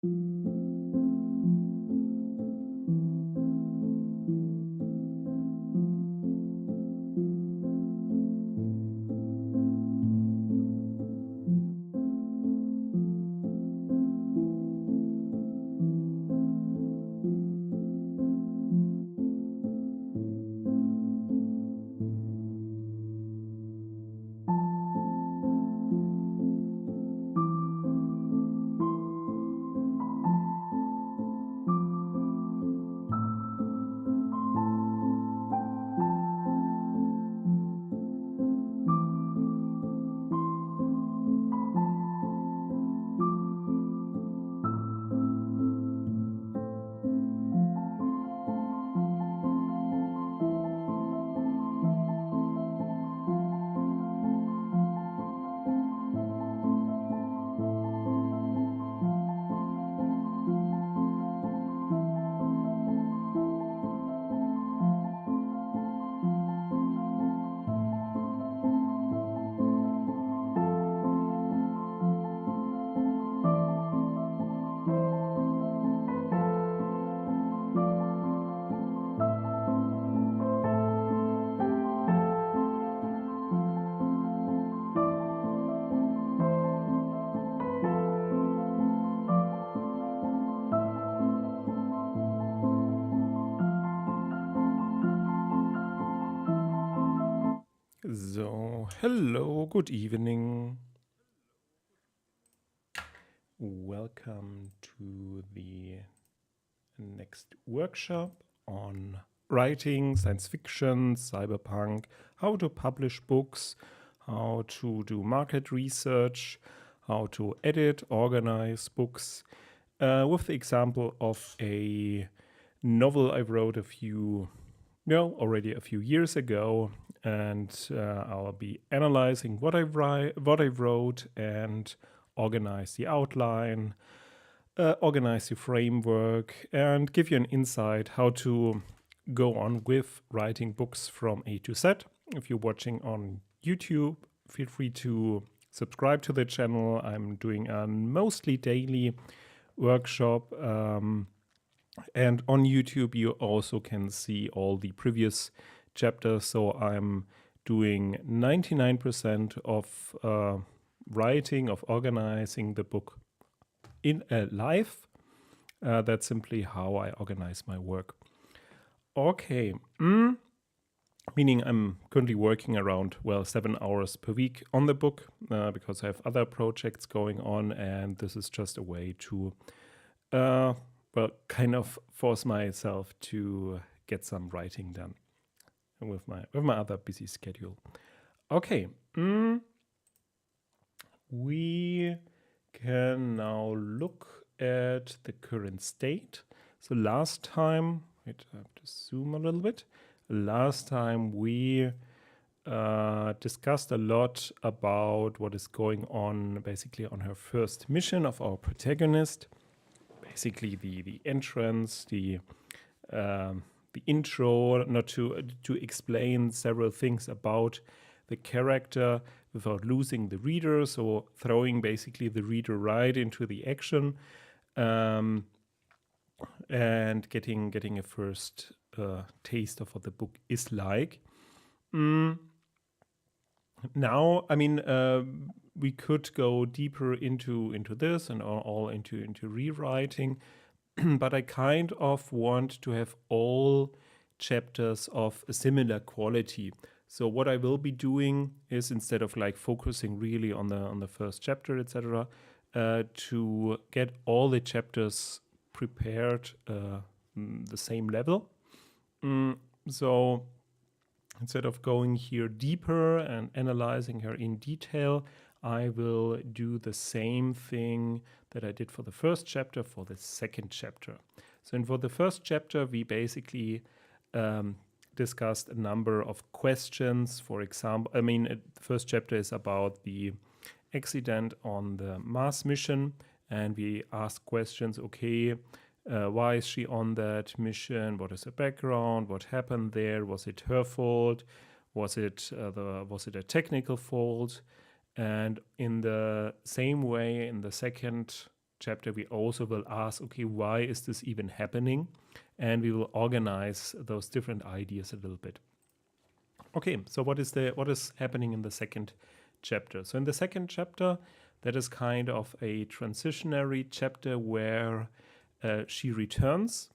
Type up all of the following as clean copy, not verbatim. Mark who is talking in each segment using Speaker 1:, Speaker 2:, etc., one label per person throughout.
Speaker 1: So, hello, good evening. Welcome to the next workshop on writing, science fiction, cyberpunk, how to publish books, how to do market research, how to edit, organize books, with the example of a novel I wrote already a few years ago, and I'll be analyzing what I wrote, and organize the outline, organize the framework, and give you an insight how to go on with writing books from A to Z. If you're watching on YouTube, feel free to subscribe to the channel. I'm doing a mostly daily workshop. And on YouTube, you also can see all the previous chapters. So I'm doing 99% of writing, of organizing the book in a live. That's simply how I organize my work. Okay. Meaning I'm currently working around, 7 hours per week on the book because I have other projects going on. And this is just a way to kind of force myself to get some writing done with my other busy schedule. Okay, we can now look at the current state. So last time, I have to zoom a little bit. Last time we discussed a lot about what is going on basically on her first mission of our protagonist. Basically the entrance, the intro, not to explain several things about the character without losing the reader, so throwing basically the reader right into the action, and getting a first taste of what the book is like. Now, I mean, we could go deeper into this and all into rewriting, but I kind of want to have all chapters of a similar quality. So what I will be doing is, instead of like focusing really on the first chapter, etc., to get all the chapters prepared the same level. So instead of going here deeper and analyzing her in detail, I will do the same thing that I did for the first chapter for the second chapter. So for the first chapter, we basically discussed a number of questions. For example, the first chapter is about the accident on the Mars mission, and we asked questions, okay, why is she on that mission? What is her background? What happened there? Was it her fault? Was it a technical fault? And in the same way, in the second chapter, we also will ask, okay, why is this even happening? And we will organize those different ideas a little bit. Okay, so what is happening in the second chapter? So in the second chapter, that is kind of a transitionary chapter where she returns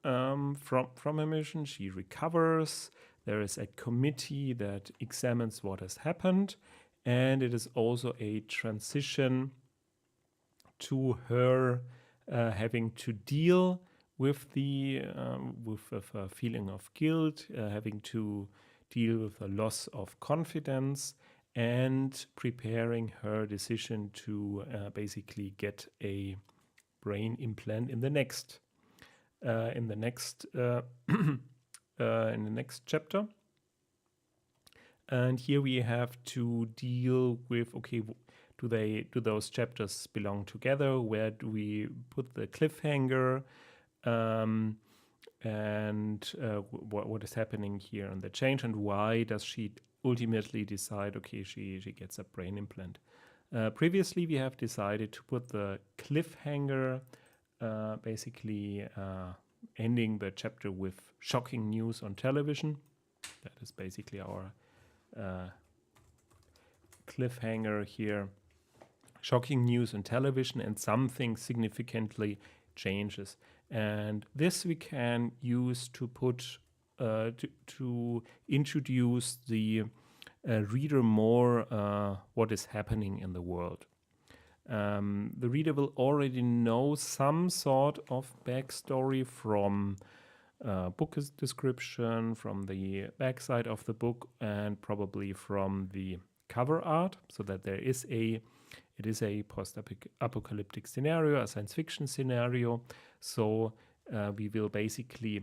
Speaker 1: from a mission. She recovers. There is a committee that examines what has happened, and it is also a transition to her having to deal with the with a feeling of guilt, having to deal with the loss of confidence, and preparing her decision to basically get a brain implant in the next in the next chapter. And here we have to deal with, okay, do those chapters belong together? Where do we put the cliffhanger? And what is happening here and the change, and why does she ultimately decide, okay, she gets a brain implant? Previously, we have decided to put the cliffhanger, basically ending the chapter with shocking news on television. That is basically our cliffhanger here. Shocking news on television, and something significantly changes. And this we can use to put to introduce the reader more what is happening in the world. The reader will already know some sort of backstory from book description, from the backside of the book, and probably from the cover art, so that it is a post-apocalyptic scenario, a science fiction scenario. So we will basically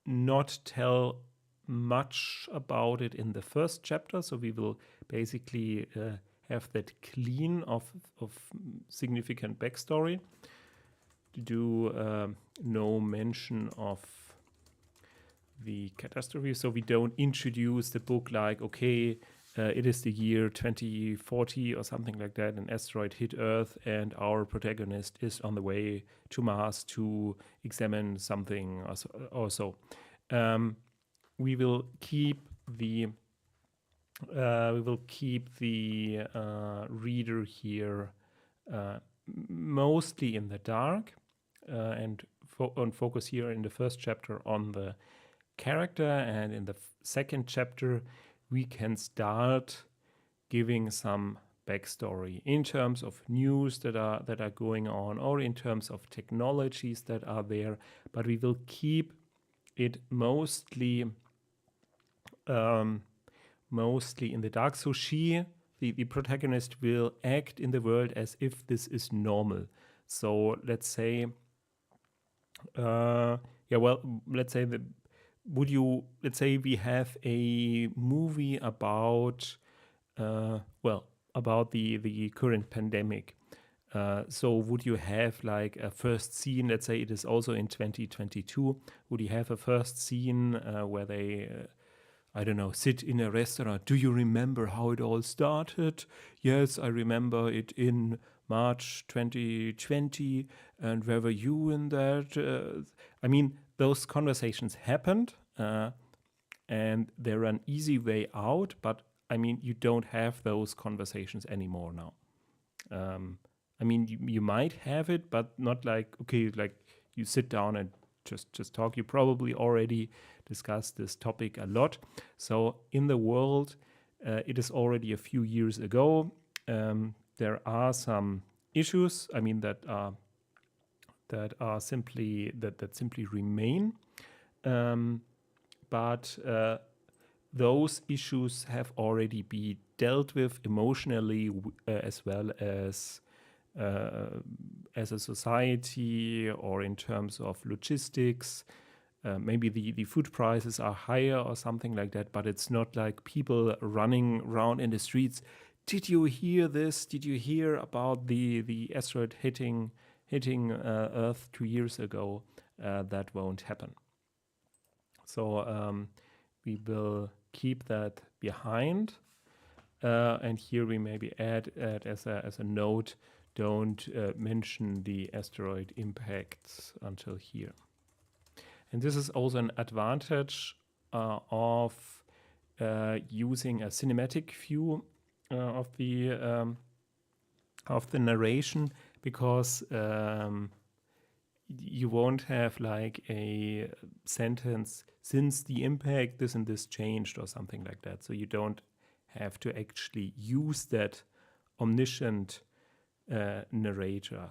Speaker 1: not tell much about it in the first chapter. So we will basically have that clean of significant backstory. Do no mention of the catastrophe. So we don't introduce the book like, okay, it is the year 2040 or something like that. An asteroid hit Earth and our protagonist is on the way to Mars to examine something or so. We will keep the reader here mostly in the dark, and focus here in the first chapter on the character, and in the second chapter we can start giving some backstory in terms of news that are going on, or in terms of technologies that are there, but we will keep it mostly in the dark. So the protagonist will act in the world as if this is normal. So let's say let's say we have a movie about the current pandemic. So would you have like a first scene, let's say it is also in 2022, would you have a first scene where they I don't know, sit in a restaurant? Do you remember how it all started? Yes, I remember it in March 2020. And where were you in that? I mean, those conversations happened, and they're an easy way out. But I mean, you don't have those conversations anymore now. I mean, you might have it, but not like, okay, like you sit down and just talk. You probably already discussed this topic a lot. So in the world, it is already a few years ago. There are some issues, I mean, that simply remain. But those issues have already been dealt with emotionally, as well as a society, or in terms of logistics. Maybe the food prices are higher or something like that, but it's not like people running around in the streets. Did you hear this? Did you hear about the asteroid hitting Earth 2 years ago? That won't happen. So we will keep that behind. And here we maybe add as a note, don't mention the asteroid impacts until here. And this is also an advantage of using a cinematic view of the narration, because you won't have like a sentence, since the impact this and this changed or something like that. So you don't have to actually use that omniscient narrator.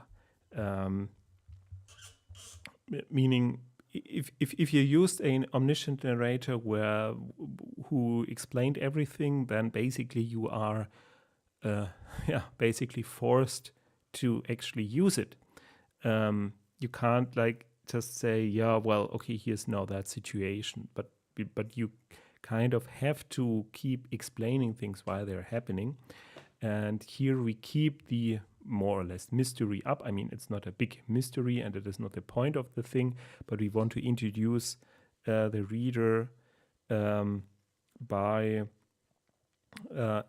Speaker 1: Meaning, if you used an omniscient narrator who explained everything, then basically you are basically forced to actually use it. You can't like just say, yeah, well, okay, here's now that situation, but you kind of have to keep explaining things while they're happening. And here we keep the more or less mystery up. I mean, it's not a big mystery and it is not the point of the thing, but we want to introduce the reader by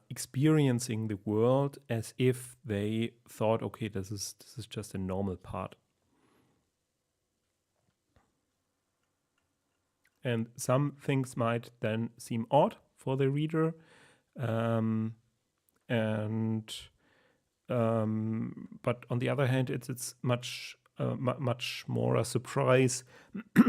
Speaker 1: experiencing the world as if they thought, okay, this is just a normal part. And some things might then seem odd for the reader, but on the other hand, it's much more a surprise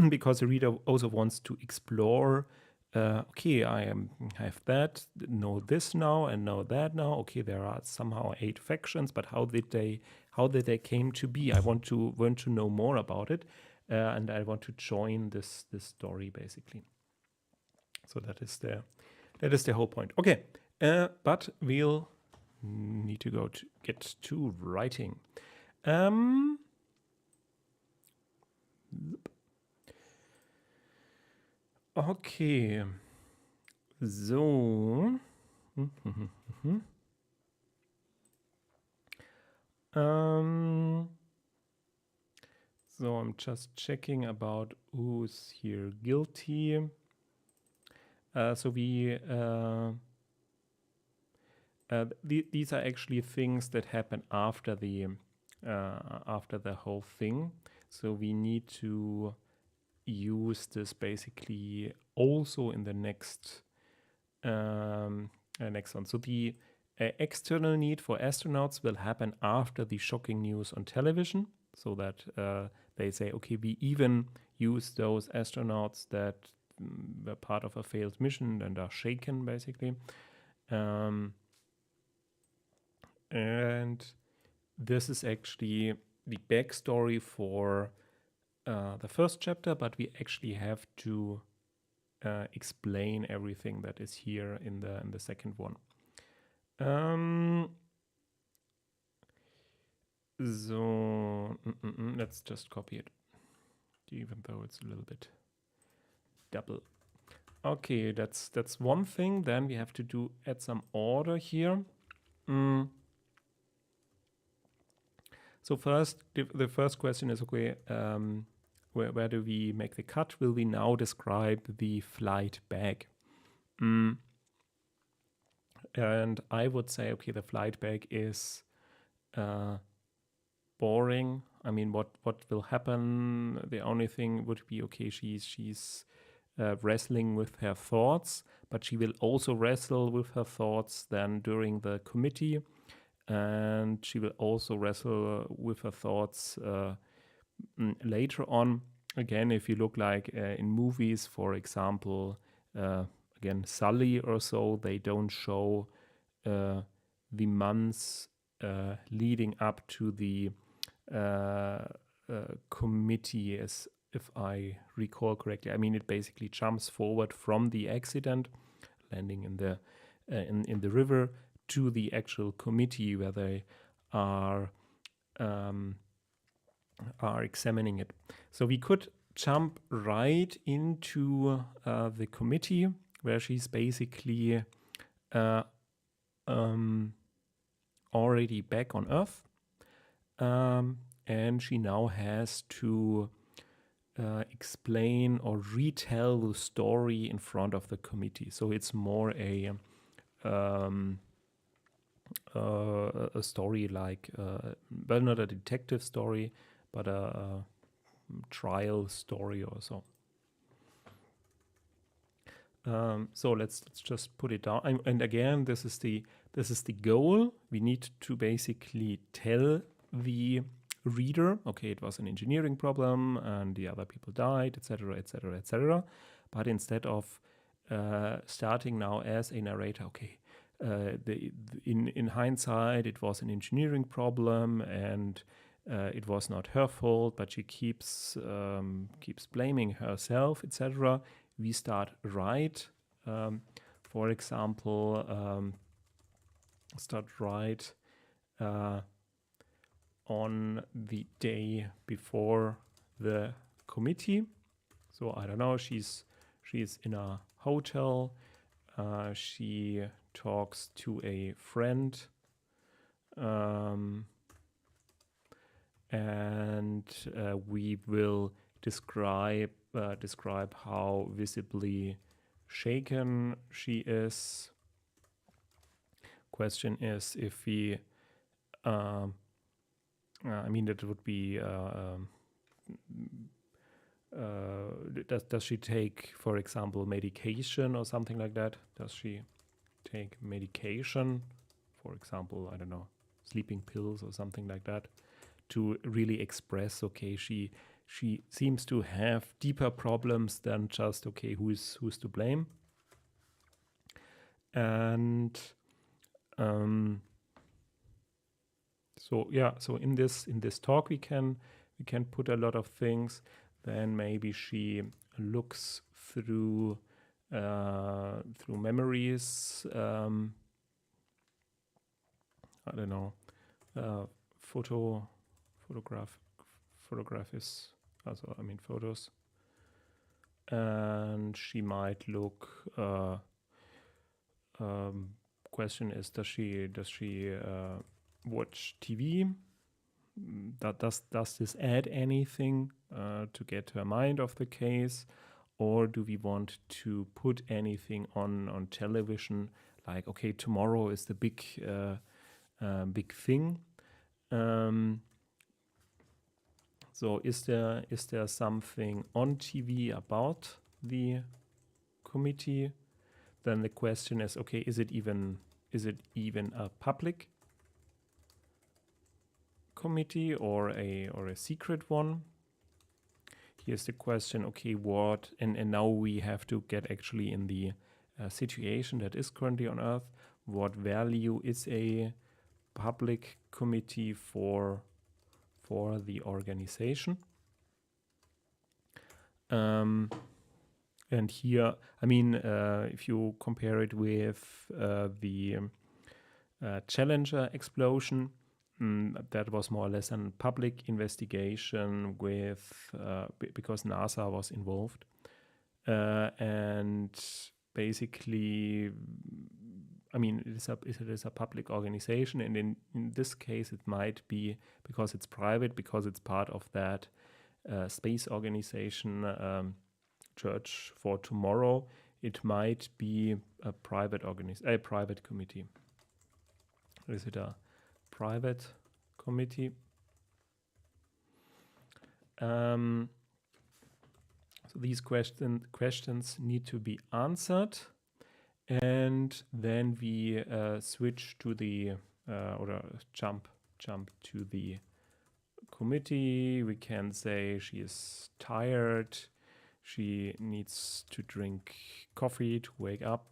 Speaker 1: because the reader also wants to explore. Okay, I have that, know this now, and know that now. Okay, there are somehow 8 factions, but how did they came to be? I want to know more about it, and I want to join this story basically. So that is the whole point. Okay, but we'll need to get to writing. Okay, so so I'm just checking about who's here guilty. So we these are actually things that happen after the whole thing. So we need to use this basically also in the next one. So the external need for astronauts will happen after the shocking news on television, so that they say, okay, we even use those astronauts that were part of a failed mission and are shaken basically. And this is actually the backstory for the first chapter, but we actually have to explain everything that is here in the second one. So let's just copy it, even though it's a little bit double. Okay, that's one thing. Then we have to add some order here. So first, the first question is, okay, where do we make the cut? Will we now describe the flight back? And I would say, okay, the flight back is boring. I mean, what will happen? The only thing would be, okay, she's wrestling with her thoughts, but she will also wrestle with her thoughts then during the committee. And she will also wrestle with her thoughts later on. Again, if you look like in movies, for example, again, Sully or so, they don't show the months leading up to the committee, as if I recall correctly. I mean, it basically jumps forward from the accident, landing in the river, to the actual committee where they are examining it. So we could jump right into the committee where she's basically already back on Earth, and she now has to explain or retell the story in front of the committee. So it's more a a story like, well, not a detective story, but a trial story or so. So let's just put it down. And again, this is the goal. We need to basically tell the reader, okay, it was an engineering problem and the other people died, etc., etc., etc. But instead of starting now as a narrator, okay, in hindsight, it was an engineering problem and it was not her fault, but she keeps blaming herself, etc. We start right. For example, start right on the day before the committee. So I don't know. She's in a hotel. She talks to a friend, and we will describe how visibly shaken she is. Question is if we, I mean, that would be, does she take, for example, medication or something like that? Does she take medication, for example, I don't know, sleeping pills or something like that, to really express, okay, she seems to have deeper problems than just, okay, who's to blame. And so yeah, so in this talk we can put a lot of things. Then maybe she looks through memories. I don't know, photograph is also, I mean, photos. And she might look. Question is, does she watch TV? Does this add anything to get her mind off the case, or do we want to put anything on television? Like, okay, tomorrow is the big thing. So is there something on TV about the committee? Then the question is, okay, is it even a public committee or a secret one? Here's the question, okay, what, and now we have to get actually in the situation that is currently on Earth. What value is a public committee for the organization? And here, I mean, if you compare it with the Challenger explosion, that was more or less a public investigation with because NASA was involved, and basically, I mean, it is a public organization, and in this case, it might be because it's private, because it's part of that space organization. Church for Tomorrow, it might be a private committee. Is it a private committee? So these questions need to be answered, and then we switch to the or jump to the committee. We can say she is tired. She needs to drink coffee to wake up.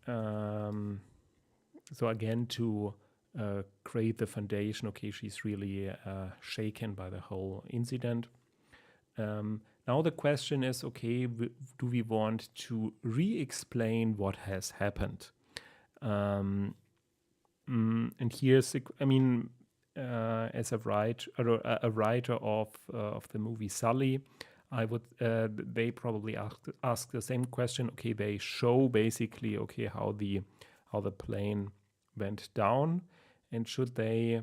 Speaker 1: So again, to create the foundation, okay, she's really shaken by the whole incident. Now the question is, okay, do we want to re-explain what has happened? And here's, I mean, as a writer of the movie Sully, I would they probably ask the same question. Okay, they show basically, okay, how the plane went down, and should they,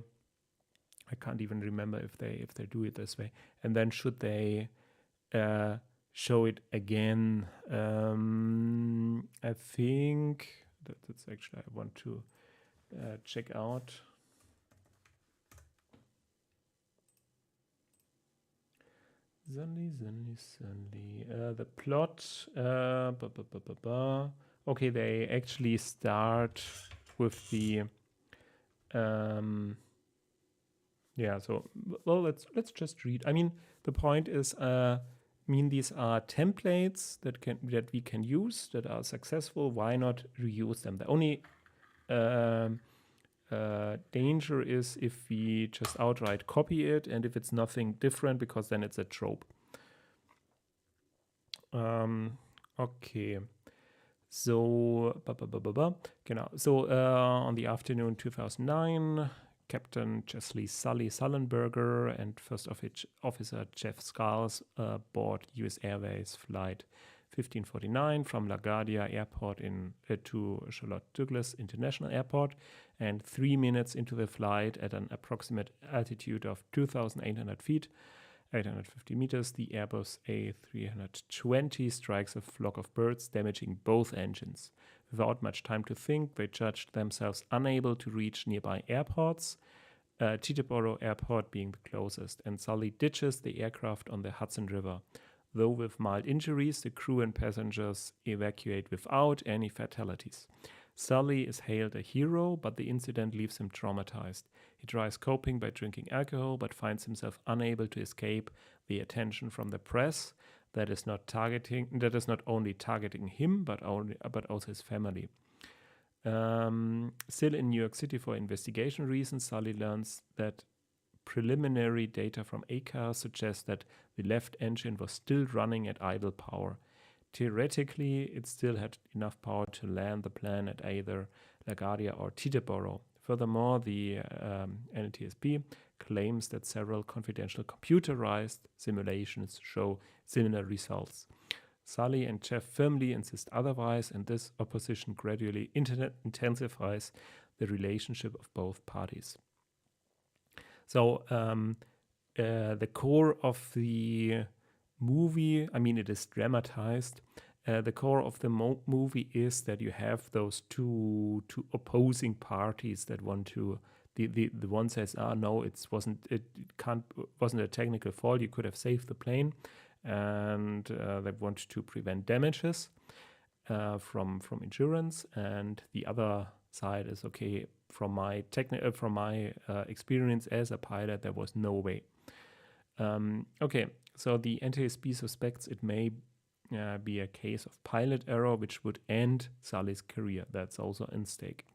Speaker 1: I can't even remember if they do it this way, and then should they show it again? I think that's actually I want to check out. Suddenly. The plot. Okay, they actually start with the. Yeah. So well, let's just read. I mean, the point is, these are templates that we can use that are successful. Why not reuse them? The only danger is if we just outright copy it, and if it's nothing different, because then it's a trope. Okay. So, So, on the afternoon 2009, Captain Chesley Sullenberger and First Officer Jeff Scarles board U.S. Airways Flight 1549 from LaGuardia Airport to Charlotte Douglas International Airport, and 3 minutes into the flight at an approximate altitude of 2,800 feet, 850 meters, the Airbus A320 strikes a flock of birds, damaging both engines. Without much time to think, they judged themselves unable to reach nearby airports, Teterboro Airport being the closest, and Sully ditches the aircraft on the Hudson River. Though with mild injuries, the crew and passengers evacuate without any fatalities. Sully is hailed a hero, but the incident leaves him traumatized. He tries coping by drinking alcohol, but finds himself unable to escape the attention from the press that is not only targeting him, but also his family. Still in New York City for investigation reasons, Sully learns that preliminary data from ACAR suggests that the left engine was still running at idle power. Theoretically, it still had enough power to land the plane at either LaGuardia or Teterboro. Furthermore, the NTSB claims that several confidential computerized simulations show similar results. Sully and Jeff firmly insist otherwise, and this opposition gradually intensifies the relationship of both parties. So the core of the movie, I mean, it is dramatized. The core of the movie is that you have those two opposing parties that want to. The one says, no, it wasn't a technical fault. You could have saved the plane, and they want to prevent damages from insurance. And the other side is, okay, from my experience as a pilot, there was no way. Okay, so the NTSB suspects it may be a case of pilot error, which would end Sully's career. That's also in stake.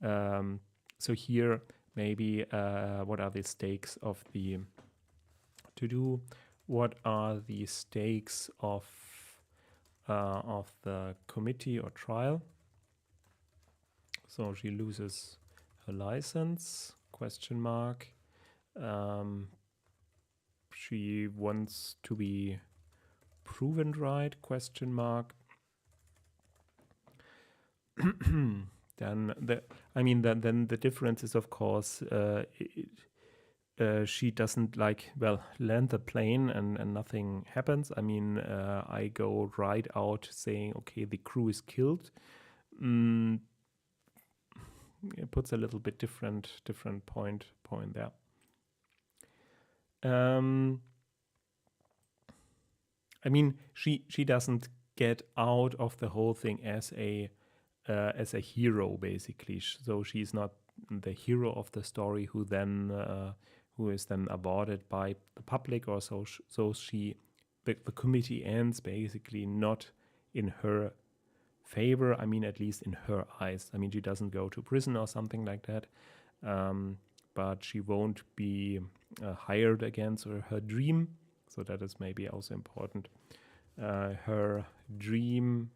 Speaker 1: So here, maybe what are the stakes of the to-do? What are the stakes of the committee or trial? So she loses her license, question mark. She wants to be proven right, question mark. Then the difference is, of course, she doesn't land the plane and nothing happens. I mean, I go right out saying, okay, the crew is killed. It puts a little bit different point there. I mean, she doesn't get out of the whole thing as a hero, basically. So she's not the hero of the story who is then awarded by the public, or so the committee ends basically not in her favor. I mean, at least in her eyes. I mean, she doesn't go to prison or something like that, but she won't be hired again. So her dream, so that is maybe also important. Her dream,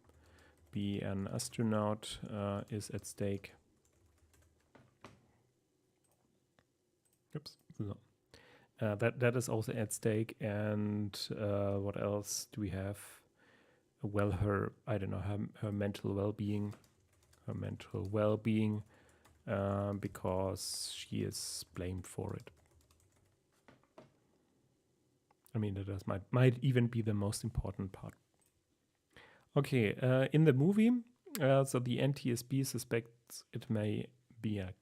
Speaker 1: be an astronaut, is at stake. Oops. No. That is also at stake. And what else do we have? Well, her mental well-being. Because she is blamed for it. I mean, that might even be the most important part. Okay, in the movie, So the NTSB suspects it may be a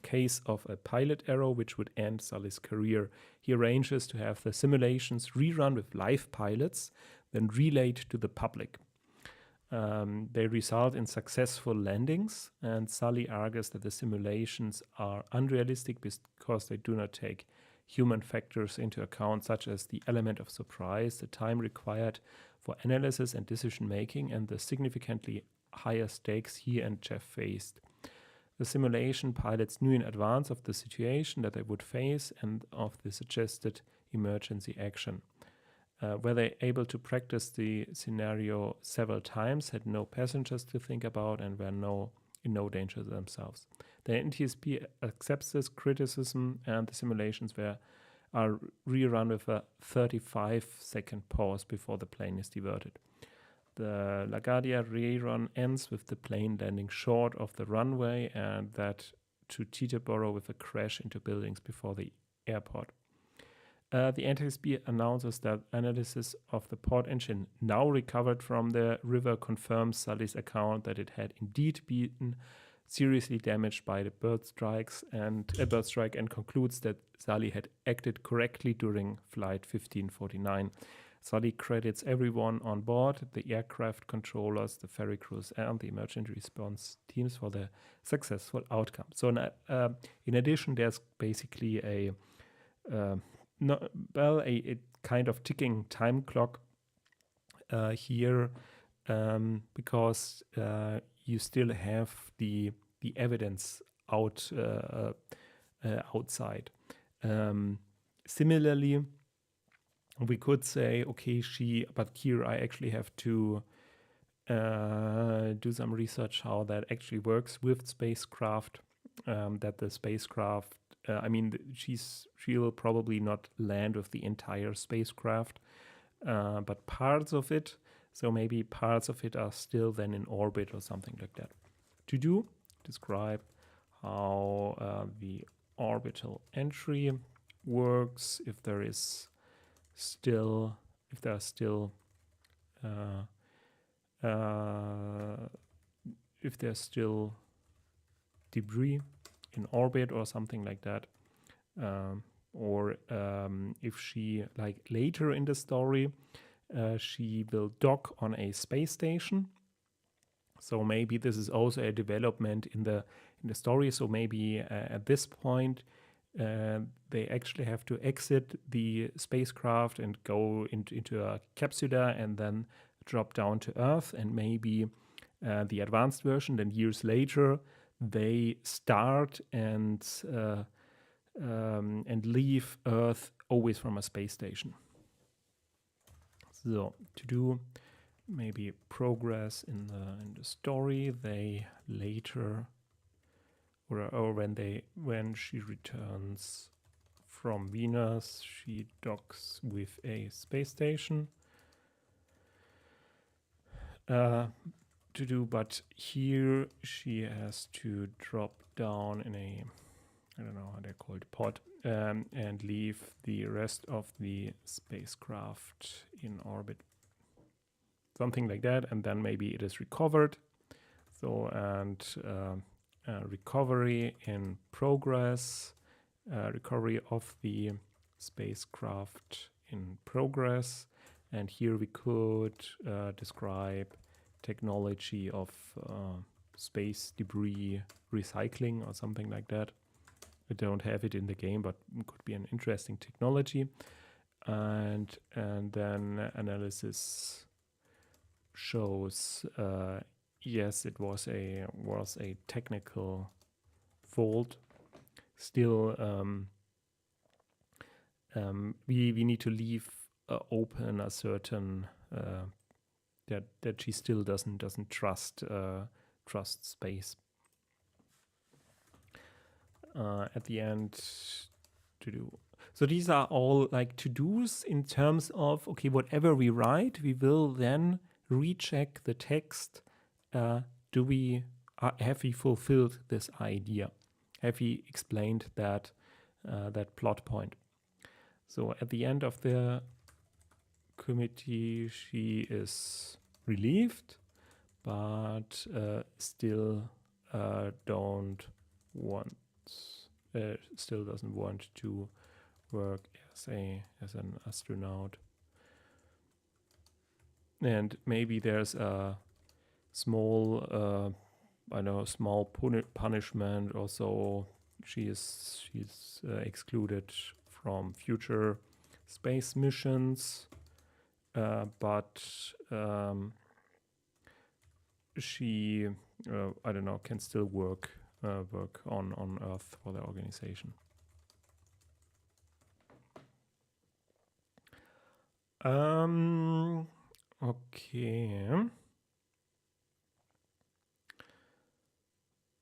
Speaker 1: case of a pilot error which would end Sully's career. He arranges to have the simulations rerun with live pilots, then relayed to the public. They result in successful landings, and Sully argues that the simulations are unrealistic because they do not take human factors into account, such as the element of surprise, the time required for analysis and decision making, and the significantly higher stakes he and Jeff faced. The simulation pilots knew in advance of the situation that they would face and of the suggested emergency action. Were they able to practice the scenario several times, had no passengers to think about, and were in no danger themselves. The NTSB accepts this criticism, and the simulations are rerun with a 35-second pause before the plane is diverted. The LaGuardia rerun ends with the plane landing short of the runway and that to Teterboro with a crash into buildings before the airport. The NTSB announces that analysis of the port engine now recovered from the river confirms Sully's account that it had indeed been seriously damaged by the bird strike and concludes that Sully had acted correctly during Flight 1549. Sully credits everyone on board, the aircraft controllers, the ferry crews, and the emergency response teams for the successful outcome. So, in addition, there's basically a kind of ticking time clock here because you still have the evidence outside. Similarly, we could say, okay, but here I actually have to do some research how that actually works with spacecraft. That the spacecraft, she'll probably not land with the entire spacecraft, but parts of it. So maybe parts of it are still then in orbit or something like that. To describe how the orbital entry works, if there's still debris in orbit or something like that, or if she, like later in the story, she will dock on a space station. So maybe this is also a development in the story. So maybe at this point they actually have to exit the spacecraft and go into a capsula and then drop down to Earth. And maybe the advanced version, then years later, they start and leave Earth always from a space station. So to do maybe progress in the story, they later, or when she returns from Venus, she docks with a space station. But here she has to drop down in a, I don't know how they're called, pod, and leave the rest of the spacecraft in orbit. Something like that, and then maybe it is recovered. So, and recovery in progress, recovery of the spacecraft in progress. And here we could describe technology of space debris recycling or something like that. I don't have it in the game, but it could be an interesting technology. And then analysis shows yes, it was a technical fault. Still, we need to leave open a certain that she still doesn't trust space. At the end, to do. So these are all like to-dos in terms of, okay, whatever we write, we will then recheck the text. Have we fulfilled this idea? Have we explained that plot point? So at the end of the committee, she is relieved, but still doesn't want to work as an astronaut. And maybe there's a small small punishment, or so. She's excluded from future space missions, but she can still work on Earth for the organization. Okay.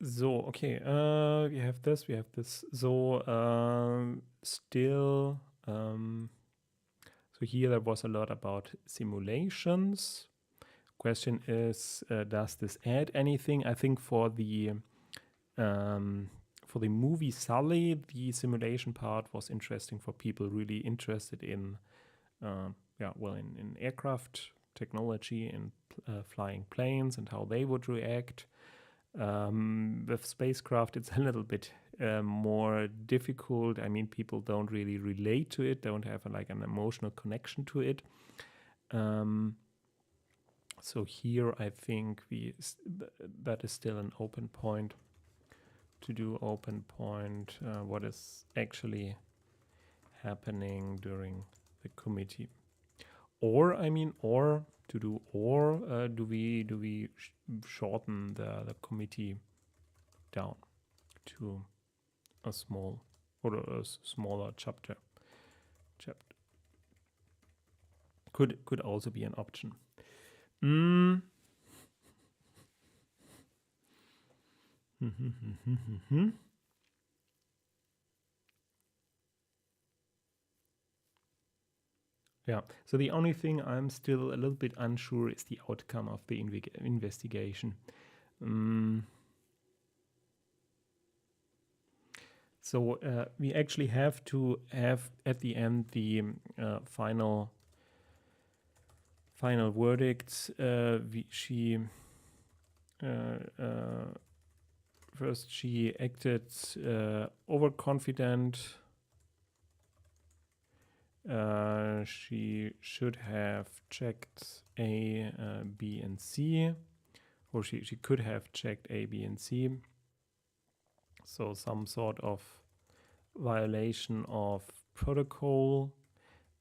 Speaker 1: So, okay, we have this. So, still, so here there was a lot about simulations. Question is, does this add anything? I think for the movie Sully, the simulation part was interesting for people really interested in, in aircraft technology and flying planes and how they would react. With spacecraft, it's a little bit more difficult. I mean, people don't really relate to it, don't have an emotional connection to it. So here, I think that is still an open point. To do open point, what is actually happening during the committee, or do we shorten the committee down to a small or a smaller chapter? Could also be an option. Yeah, so the only thing I'm still a little bit unsure is the outcome of the investigation. So we actually have to have at the end the final verdict. First she acted overconfident. She should have checked A, B, and C, or she could have checked A, B, and C. So some sort of violation of protocol,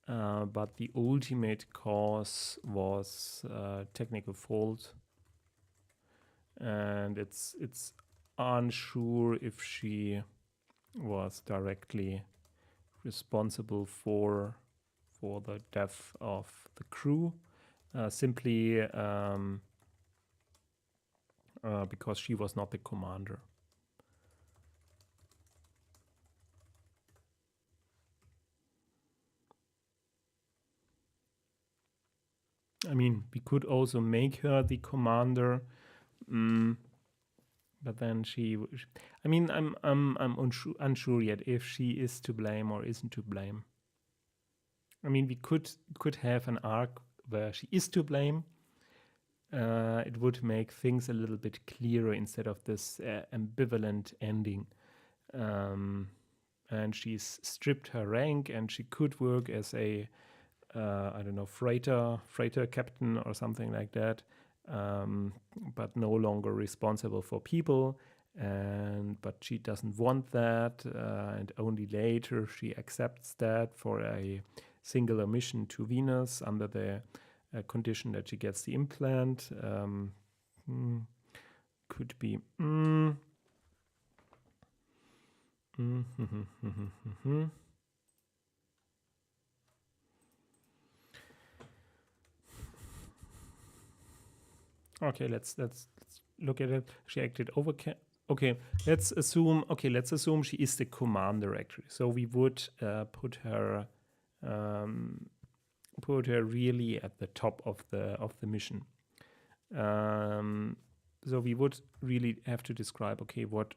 Speaker 1: but the ultimate cause was technical fault, and it's unsure if she was directly responsible for the death of the crew, simply because she was not the commander. I mean, we could also make her the commander, but then I'm unsure yet if she is to blame or isn't to blame. I mean, we could have an arc where she is to blame. It would make things a little bit clearer instead of this ambivalent ending. And she's stripped her rank, and she could work as a freighter captain or something like that, but no longer responsible for people. But she doesn't want that, and only later she accepts that for a singular mission to Venus under the condition that she gets the implant. Could be. Okay, let's look at it. She acted over. Okay, let's assume she is the commander actually. So we would put her really at the top of the mission. So we would really have to describe, okay, what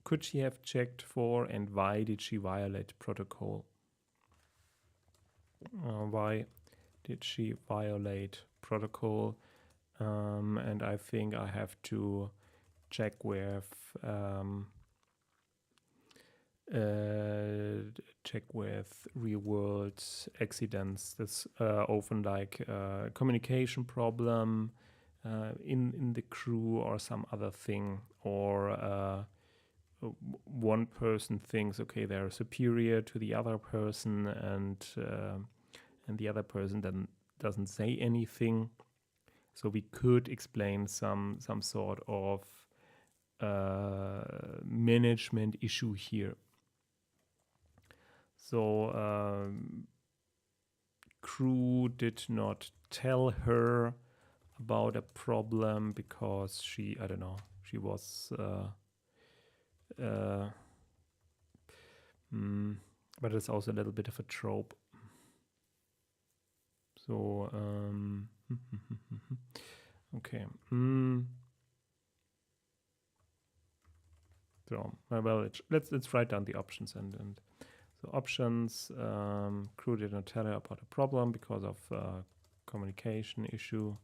Speaker 1: could she have checked for, and why did she violate protocol? Why did she violate protocol? and I think I have to check with real world accidents. That's often like communication problem in the crew or some other thing, or one person thinks, okay, they're superior to the other person, and the other person then doesn't say anything. So we could explain some sort of management issue here. So crew did not tell her about a problem because she was but it's also a little bit of a trope. So okay. So well, let's write down the options and so options. Crew did not tell her about a problem because of communication issue,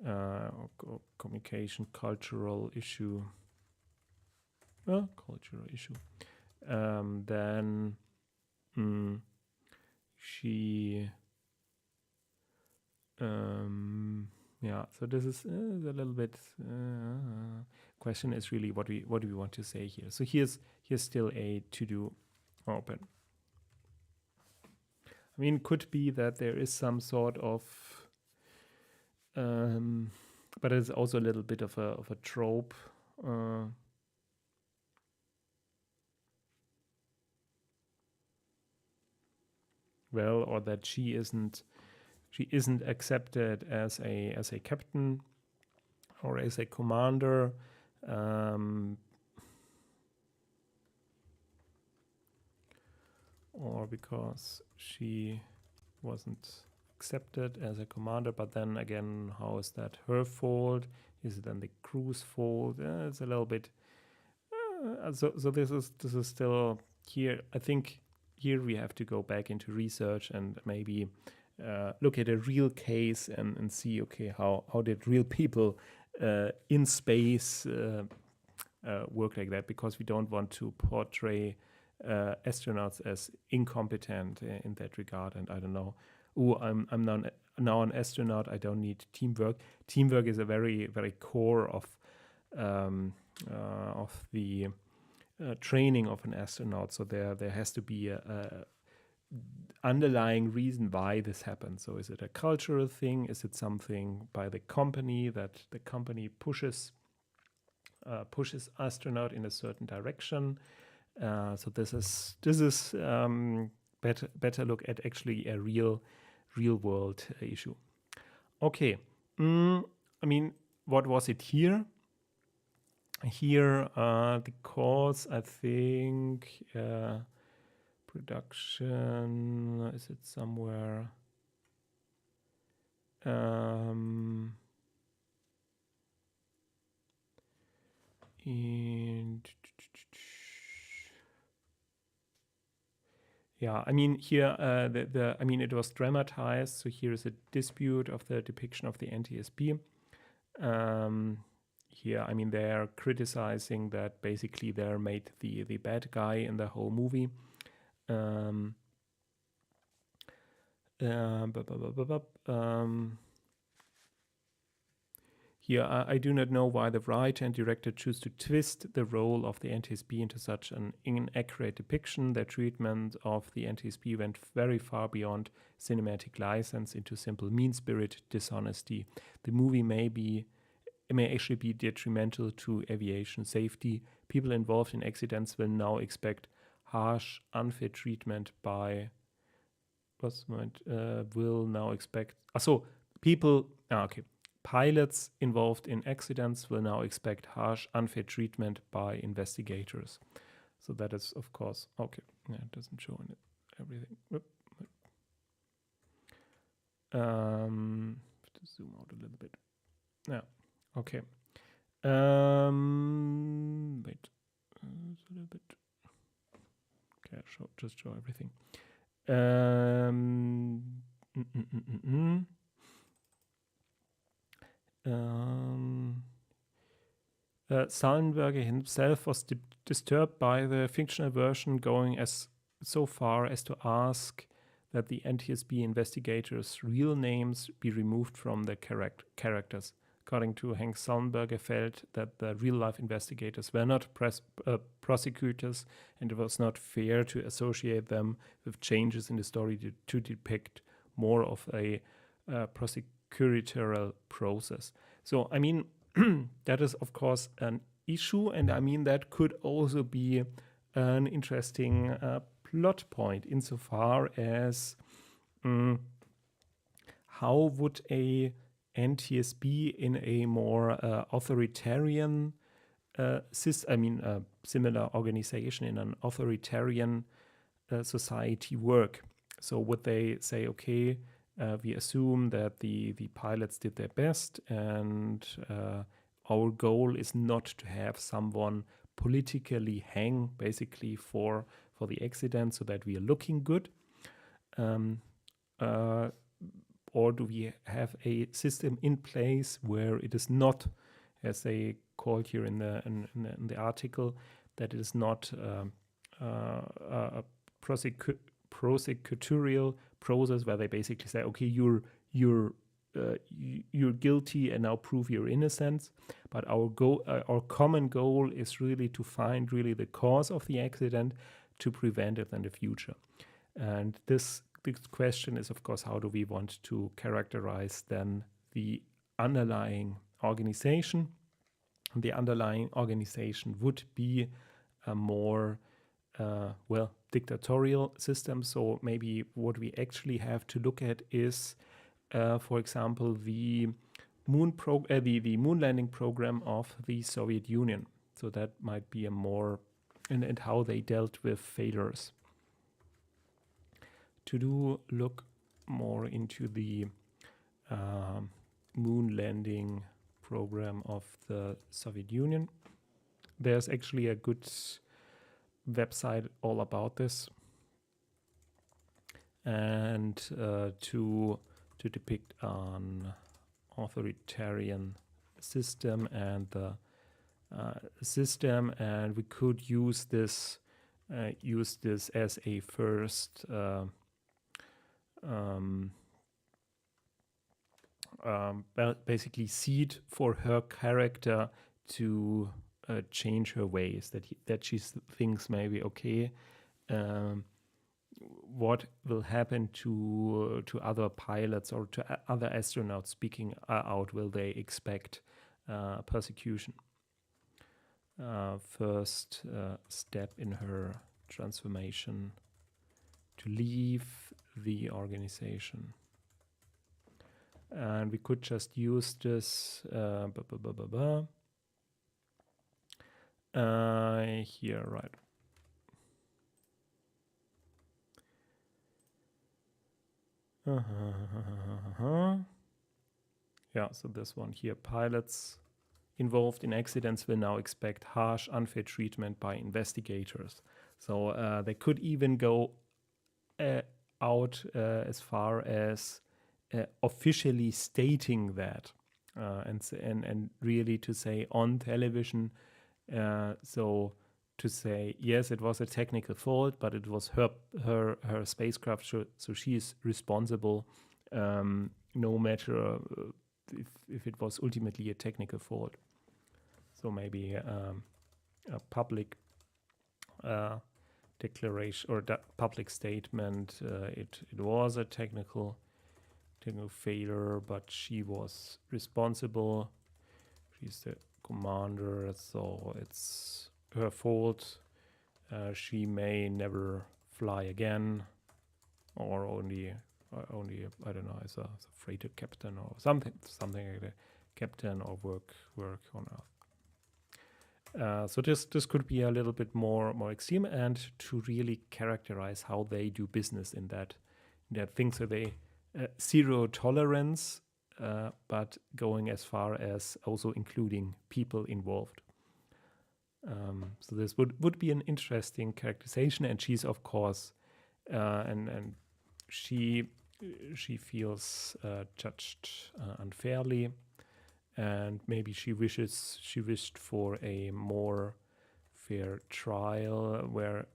Speaker 1: or communication cultural issue. Cultural issue. Then she. So this is a little bit. Question is really what do we want to say here? So here's still a to do open. I mean, it could be that there is some sort of, but it's also a little bit of a trope. Well, or that she isn't accepted as a captain or as a commander. Or because she wasn't accepted as a commander, but then again, how is that her fault? Is it then the crew's fault? It's a little bit. So this is still here. I think here we have to go back into research and maybe look at a real case and see, okay, how did real people in space work like that? Because we don't want to portray astronauts as incompetent in that regard. And I don't know, I'm now an astronaut, I don't need teamwork. Teamwork is a very, very core of the training of an astronaut. So there has to be a underlying reason why this happens. So is it a cultural thing? Is it something by the company that the company pushes astronaut in a certain direction? So this is better look at actually a real world issue. Okay, I mean, what was it here? Here, the cause, I think, production, is it somewhere? Yeah, I mean here I mean it was dramatized. So here is a dispute of the depiction of the NTSB. Here, I mean they're criticizing that basically they're made the bad guy in the whole movie. Here, I do not know why the writer and director choose to twist the role of the NTSB into such an inaccurate depiction. Their treatment of the NTSB went very far beyond cinematic license into simple mean-spirit dishonesty. The movie may actually be detrimental to aviation safety. People involved in accidents will now expect harsh, unfair treatment by... will now expect... Pilots involved in accidents will now expect harsh, unfair treatment by investigators. So that is, of course, okay. Yeah, it doesn't show in everything. Have to zoom out a little bit. Yeah, okay. Wait, a little bit. Okay, just show everything. Sullenberger himself was disturbed by the fictional version, going as so far as to ask that the NTSB investigators' real names be removed from the characters. According to Hank Sullenberger, felt that the real-life investigators were not prosecutors, and it was not fair to associate them with changes in the story to depict more of a prosecutorial process. So, I mean, that is, of course, an issue, and I mean, that could also be an interesting plot point insofar as how would a NTSB in a more authoritarian similar organization in an authoritarian society work. So would they say, okay, we assume that the pilots did their best, and our goal is not to have someone politically hang basically for the accident so that we are looking good, or do we have a system in place where it is not, as they called here in the article, that it is not a prosecutorial process where they basically say, okay, you're guilty and now prove your innocence, but our common goal is really to find really the cause of the accident to prevent it in the future. And this question is, of course, how do we want to characterize then the underlying organization? The underlying organization would be a more dictatorial system. So maybe what we actually have to look at is, for example, the moon landing program of the Soviet Union. So that might be a more and how they dealt with failures. To look more into the moon landing program of the Soviet Union, there's actually a good website all about this, and to depict an authoritarian system and the system, and we could use this as a first basically seed for her character to change her ways, that she thinks maybe, okay, what will happen to other pilots or to other astronauts speaking out? Will they expect persecution? First step in her transformation to leave the organization. And we could just use this here, right? Yeah, so this one here, pilots involved in accidents will now expect harsh, unfair treatment by investigators. So they could even go out as far as officially stating that, and really to say on television, so to say, yes, it was a technical fault, but it was her spacecraft, so she is responsible, no matter if it was ultimately a technical fault. So maybe a public declaration or public statement, it was a technical failure, but she was responsible. She's the commander, so it's her fault. She may never fly again, or only I don't know, as a freighter captain or something like that, captain or work on Earth. So this could be a little bit more extreme, and to really characterize how they do business in that thing. So they zero tolerance, but going as far as also including people involved. So this would be an interesting characterization, and she's, of course, and she feels judged unfairly, and maybe she wished for a more fair trial where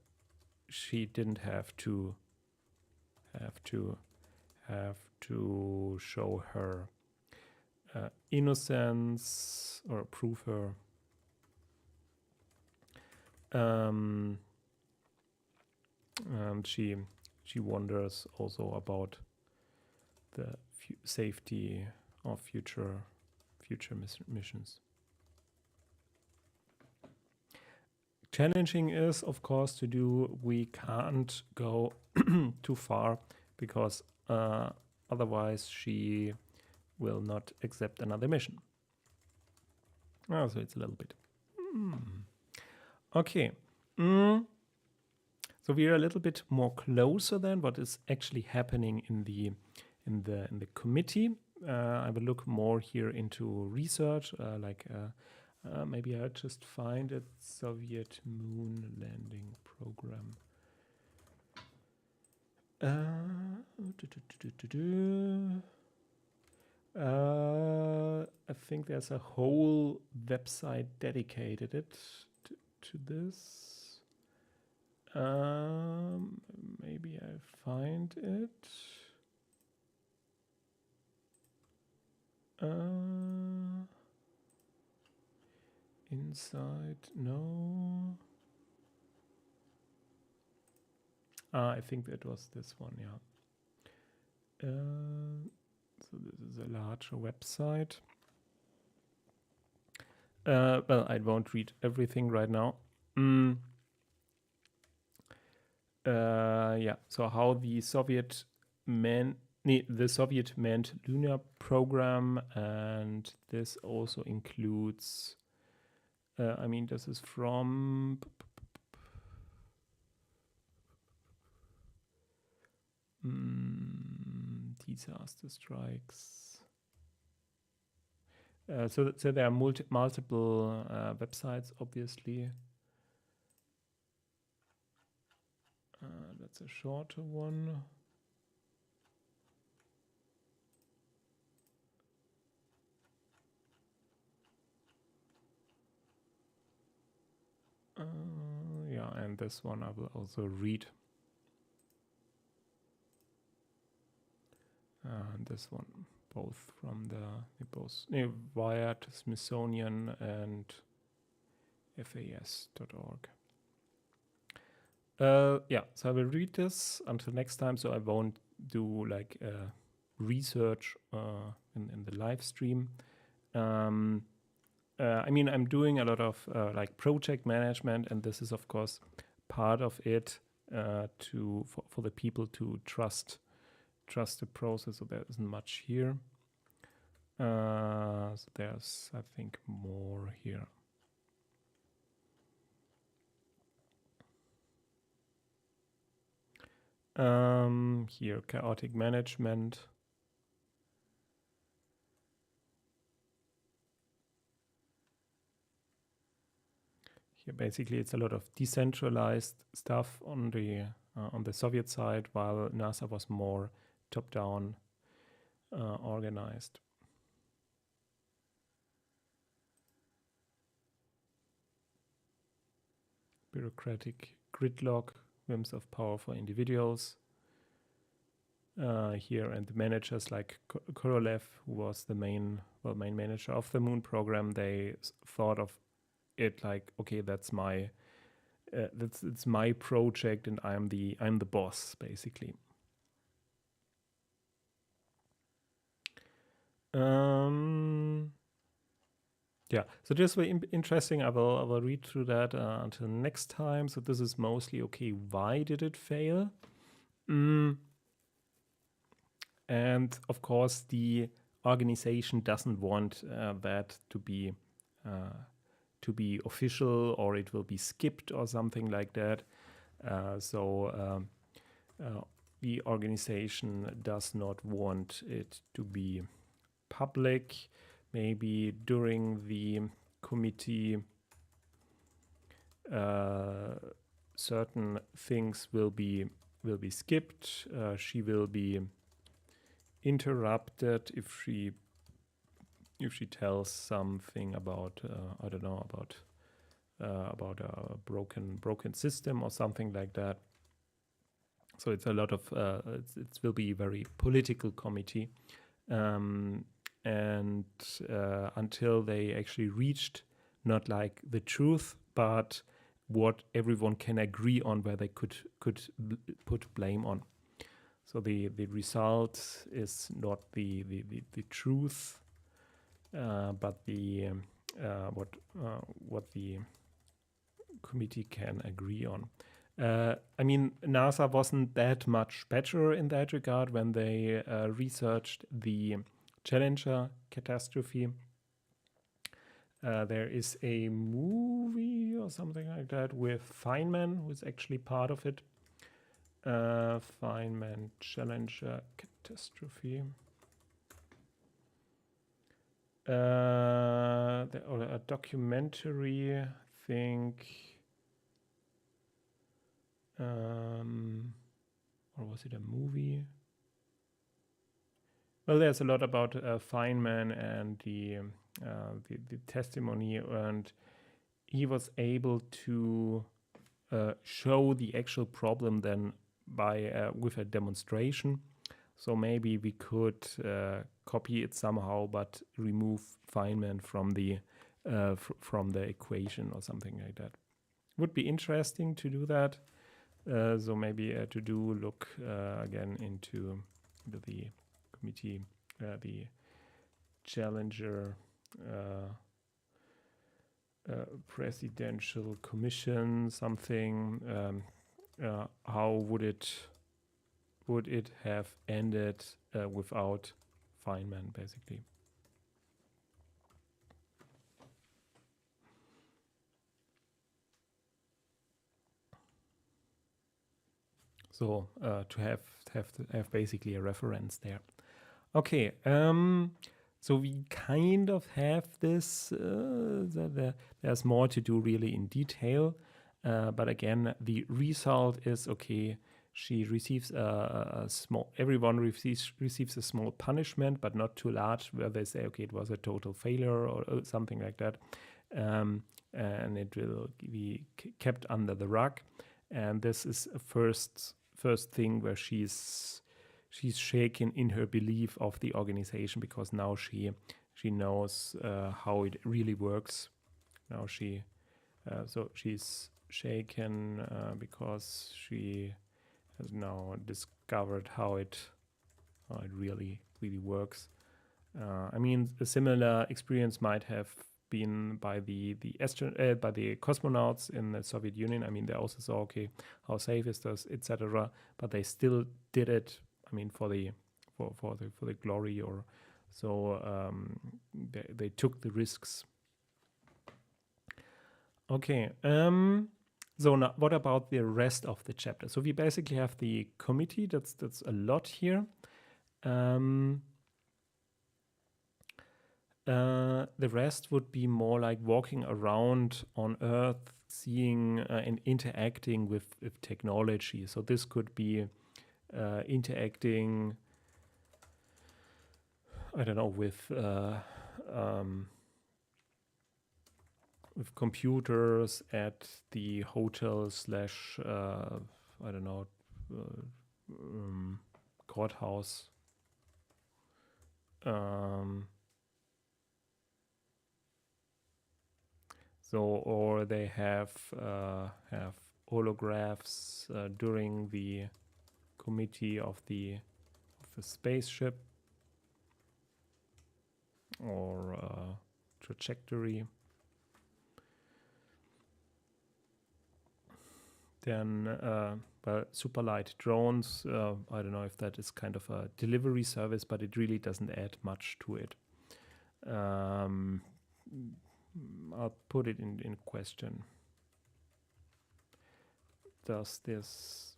Speaker 1: she didn't have to show her innocence or prove her. And she wonders also about the safety of future missions. Challenging is, of course, we can't go too far because otherwise she will not accept another mission. Oh, so it's a little bit. Okay. So we are a little bit more closer than what is actually happening in the committee. I will look more here into research, maybe I'll just find a Soviet moon landing program. I think there's a whole website dedicated to this. Maybe I find it. Inside, no. I think that was this one, yeah. So this is a larger website. Well, I won't read everything right now. Yeah, so how the Soviet manned lunar program, and this also includes, I mean, this is from disaster strikes. So there are multiple websites, obviously. That's a shorter one. Yeah, and this one I will also read. And this one, both from Wired, Smithsonian, and FAS.org. Yeah, so I will read this until next time, so I won't do like research in the live stream. I mean, I'm doing a lot of like project management, and this is of course part of it for the people to trust the process. So there isn't much here. So there's, I think, more here. Here, chaotic management. Here, basically, it's a lot of decentralized stuff on the Soviet side, while NASA was more top-down organized. Bureaucratic gridlock, whims of power for individuals. Here, and the managers like Korolev, who was the main manager of the Moon program, they thought of it like, okay, that's my it's my project, and I'm the boss, basically. Yeah, so this is very interesting. I will read through that until next time. So this is mostly, okay, why did it fail? And of course, the organization doesn't want that to be official, or it will be skipped or something like that. So the organization does not want it to be public. Maybe during the committee, certain things will be skipped. She will be interrupted if she if she tells something about I don't know, about a broken system or something like that. So it's a lot of it will be a very political committee, and until they actually reached not like the truth, but what everyone can agree on, where they could put blame on. So the result is not the truth, but the what the committee can agree on. I mean, NASA wasn't that much better in that regard when they researched the Challenger catastrophe. There is a movie or something like that with Feynman, who is actually part of it. Feynman Challenger catastrophe. Or a documentary, I think. Or was it a movie? Well, there's a lot about Feynman and the testimony, and he was able to show the actual problem then by with a demonstration. So maybe we could copy it somehow, but remove Feynman from the equation or something like that. Would be interesting to do that. So maybe to look again into the committee, the Challenger presidential commission, something. How would it have ended without Feynman, basically? So to have basically a reference there. Okay, so we kind of have this. There's more to do really in detail, but again, the result is okay. She receives a small. Everyone receives a small punishment, but not too large, where they say, okay, it was a total failure or something like that, and it will be kept under the rug. And this is a first thing where she's shaken in her belief of the organization, because now she knows how it really works. Now so she's shaken because she has now discovered how it really works. I mean, a similar experience might have been by the cosmonauts in the Soviet Union. I mean, they also saw, okay, how safe is this, etc. But they still did it. I mean, for the glory, or so they took the risks. Okay. So now, what about the rest of the chapter? So we basically have the committee. That's a lot here. The rest would be more like walking around on Earth, seeing and interacting with technology. So this could be interacting, I don't know, with computers at the hotel / I don't know, courthouse. So, or they have holographs during the committee of the spaceship, or trajectory. Then, super light drones. I don't know if that is kind of a delivery service, but it really doesn't add much to it. I'll put it in question. Does this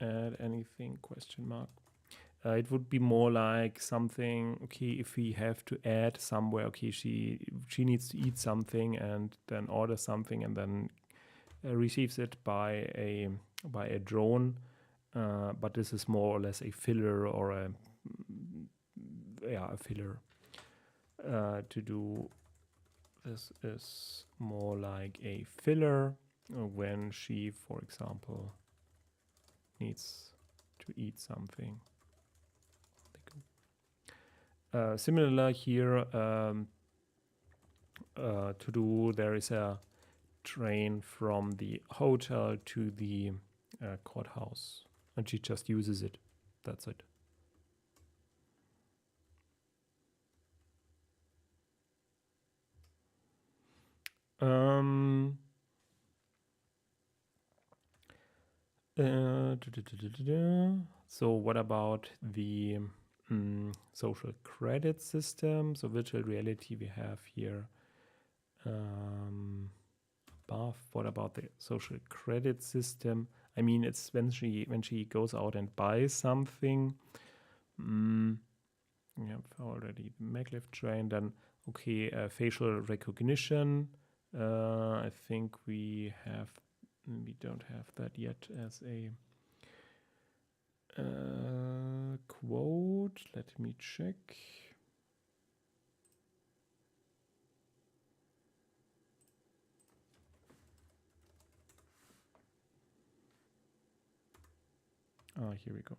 Speaker 1: add anything? Question mark. It would be more like something, okay, if we have to add somewhere, okay, she needs to eat something and then order something and then receives it by a drone, but this is more or less a filler, or a filler. to do. This is more like a filler when she, for example, needs to eat something. Similar here, to do, there is a train from the hotel to the courthouse, and she just uses it. That's it. So what about the social credit system? So virtual reality we have here above. What about the social credit system? I mean, it's when she goes out and buys something. We have already the maglev train. Then okay, facial recognition. I think we don't have that yet as a quote. Let me check. Here we go.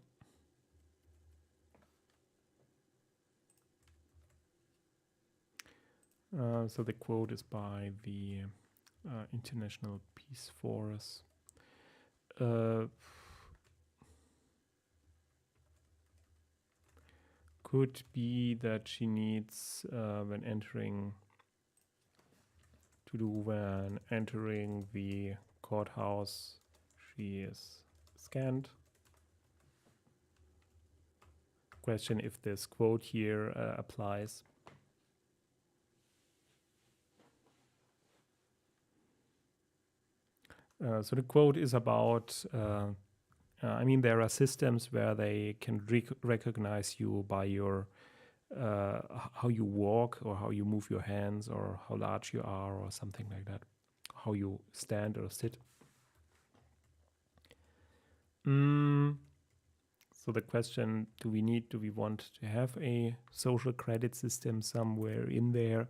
Speaker 1: So the quote is by the International Peace Force. Could be that she needs when entering the courthouse, she is scanned. Question if this quote here applies. So the quote is about, I mean, there are systems where they can recognize you by your how you walk or how you move your hands or how large you are or something like that, how you stand or sit. So the question, do we want to have a social credit system somewhere in there?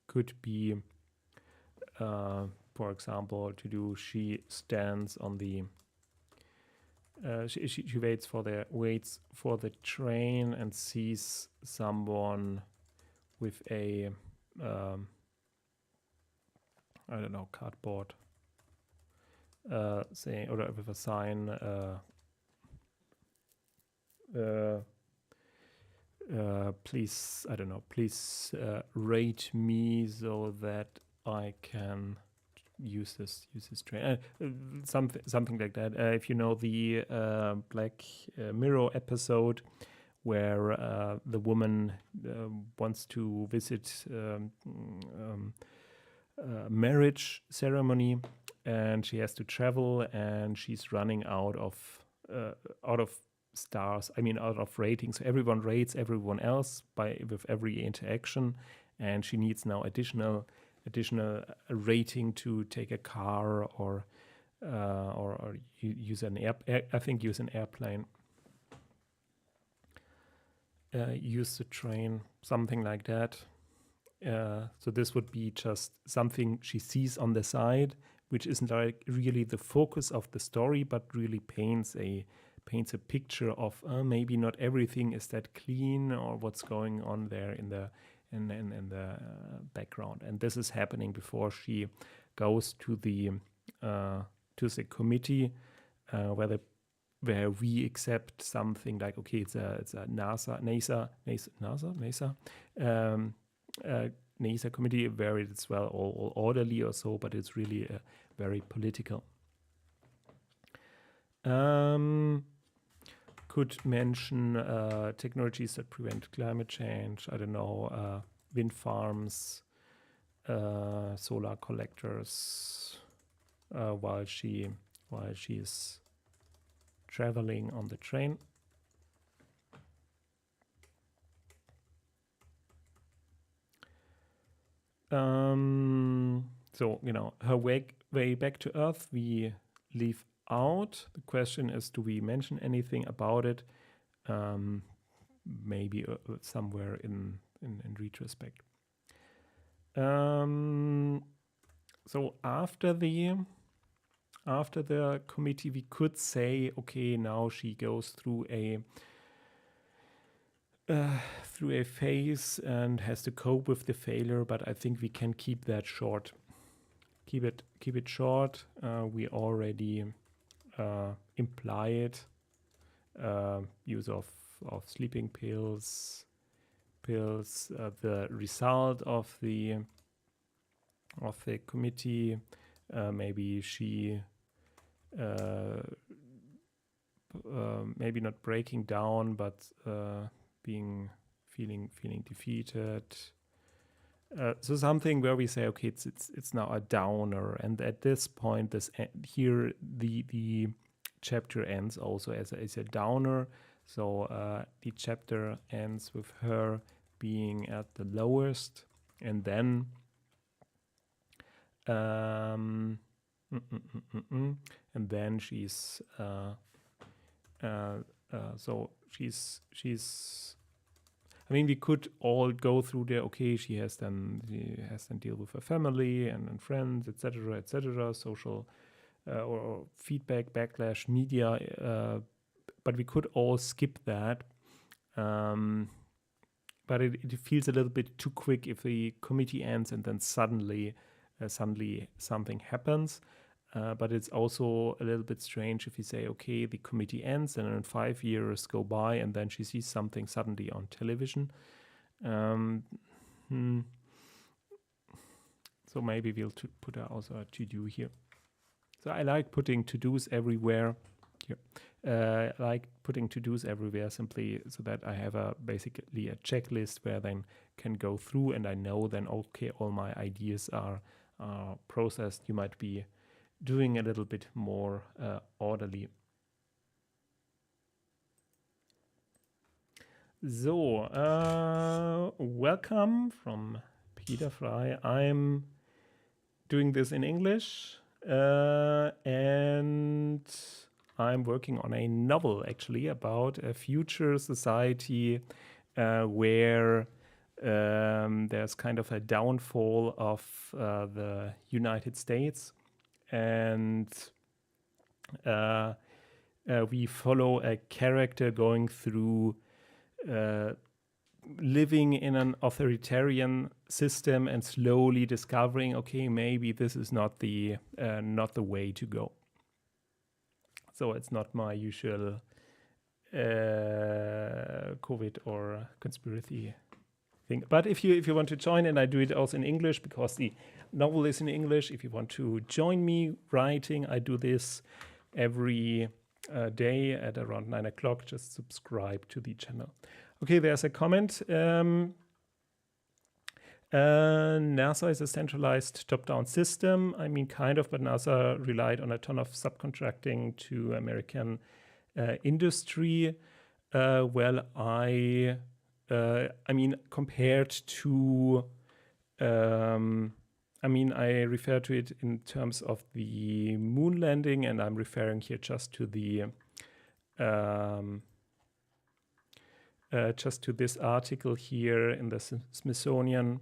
Speaker 1: Could be, for example, she stands on the she waits for the train and sees someone with a I don't know, cardboard saying, or with a sign please, I don't know, please rate me so that I can use this train, something like that. If you know the Black Mirror episode where the woman wants to visit marriage ceremony and she has to travel and she's running out of stars, I mean out of ratings. So everyone rates everyone else with every interaction, and she needs now additional rating to take a car or use an use an airplane, use the train, something like that. So this would be just something she sees on the side, which isn't like really the focus of the story, but really paints a picture of maybe not everything is that clean or what's going on there in the background. And this is happening before she goes to the committee where we accept something like, okay, it's a NASA committee where it's all orderly or so, but it's really very political. Could mention technologies that prevent climate change. I don't know, wind farms, solar collectors, while she's traveling on the train. So, her way back to Earth, we leave out. The question is, do we mention anything about it? maybe somewhere in retrospect. So after the committee, we could say, okay, now she goes through a phase and has to cope with the failure. But I think we can keep that short. Keep it short. We already implied use of sleeping pills. The result of the committee. Maybe she maybe not breaking down, but feeling defeated. So something where we say, okay, it's now a downer, and at this point, here the chapter ends also as a downer. So the chapter ends with her being at the lowest, and then she's so she's I mean, we could all go through there. Okay, she has then deal with her family and friends, etc., social or feedback, backlash, media. But we could all skip that. But it feels a little bit too quick if the committee ends and then suddenly something happens. But it's also a little bit strange if you say, okay, the committee ends and then 5 years go by and then she sees something suddenly on television. So maybe we'll put also a to-do here. So I like putting to-dos everywhere. Here. I like putting to-dos everywhere simply so that I have basically a checklist where I then can go through and I know then, okay, all my ideas are processed. You might be doing a little bit more orderly. So, welcome from Peter Fry. I'm doing this in English and I'm working on a novel actually about a future society where there's kind of a downfall of the United States. And we follow a character going through living in an authoritarian system and slowly discovering, okay, maybe this is not the way to go. So it's not my usual COVID or conspiracy thing. But if you want to join, and I do it also in English because the novel is in English. If you want to join me writing, I do this every day at around 9 o'clock. Just subscribe to the channel. Okay, there's a comment. NASA is a centralized top-down system. I mean, kind of, but NASA relied on a ton of subcontracting to American industry. Well, I mean, compared to, I mean, I refer to it in terms of the moon landing, and I'm referring here just to the just to this article here in the Smithsonian.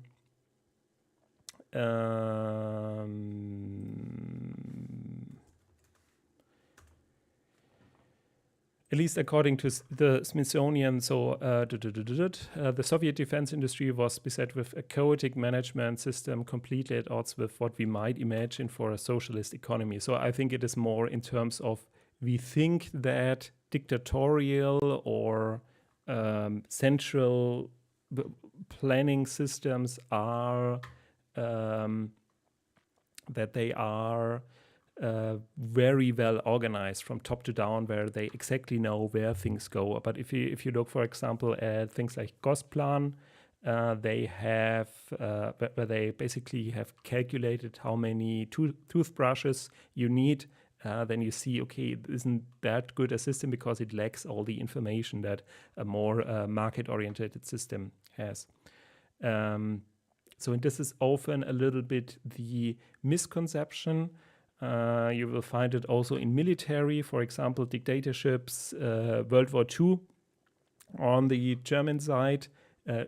Speaker 1: At least according to the Smithsonian, so the Soviet defense industry was beset with a chaotic management system completely at odds with what we might imagine for a socialist economy. So I think it is more in terms of we think that dictatorial or central planning systems are that they are very well organized from top to down, where they exactly know where things go. But if you look, for example, at things like Gosplan, they have where they basically have calculated how many toothbrushes you need. Then you see, okay, isn't that good a system because it lacks all the information that a more market-oriented system has. So this is often a little bit the misconception. You will find it also in military, for example, dictatorships, World War II. On the German side,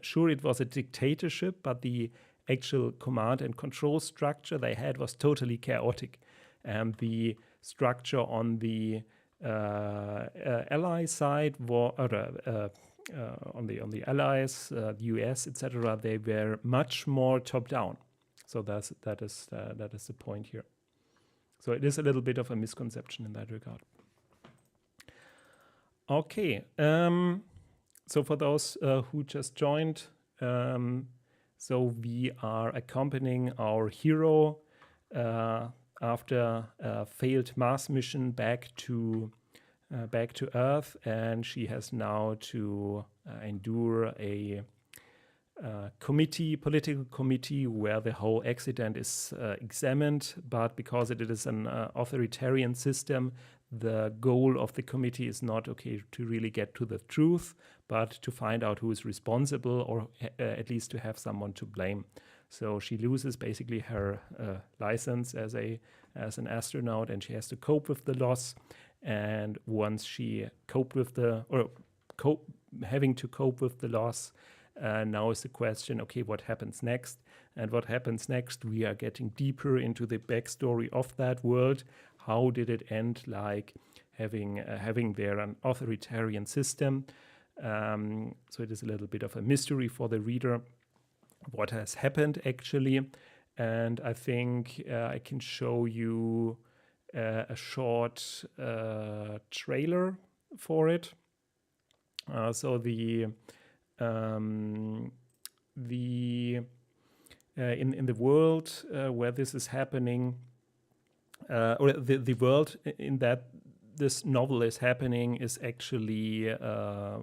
Speaker 1: sure, it was a dictatorship, but the actual command and control structure they had was totally chaotic. And the structure on the ally side, on the allies, the US, etc., they were much more top down. So that is the point here. So it is a little bit of a misconception in that regard. Okay. So for those who just joined, so we are accompanying our hero after a failed Mars mission back to Earth, and she has now to endure a political committee where the whole accident is examined. But because it is an authoritarian system, the goal of the committee is not to really get to the truth, but to find out who is responsible, or at least to have someone to blame. So she loses basically her license as an astronaut, and she has to cope with the loss. And once she having to cope with the loss, now is the question, okay, what happens next? And what happens next, we are getting deeper into the backstory of that world. How did it end, like having there an authoritarian system? So it is a little bit of a mystery for the reader, what has happened actually. And I think I can show you a short trailer for it. So in the world where this is happening, or the world in that this novel is happening is actually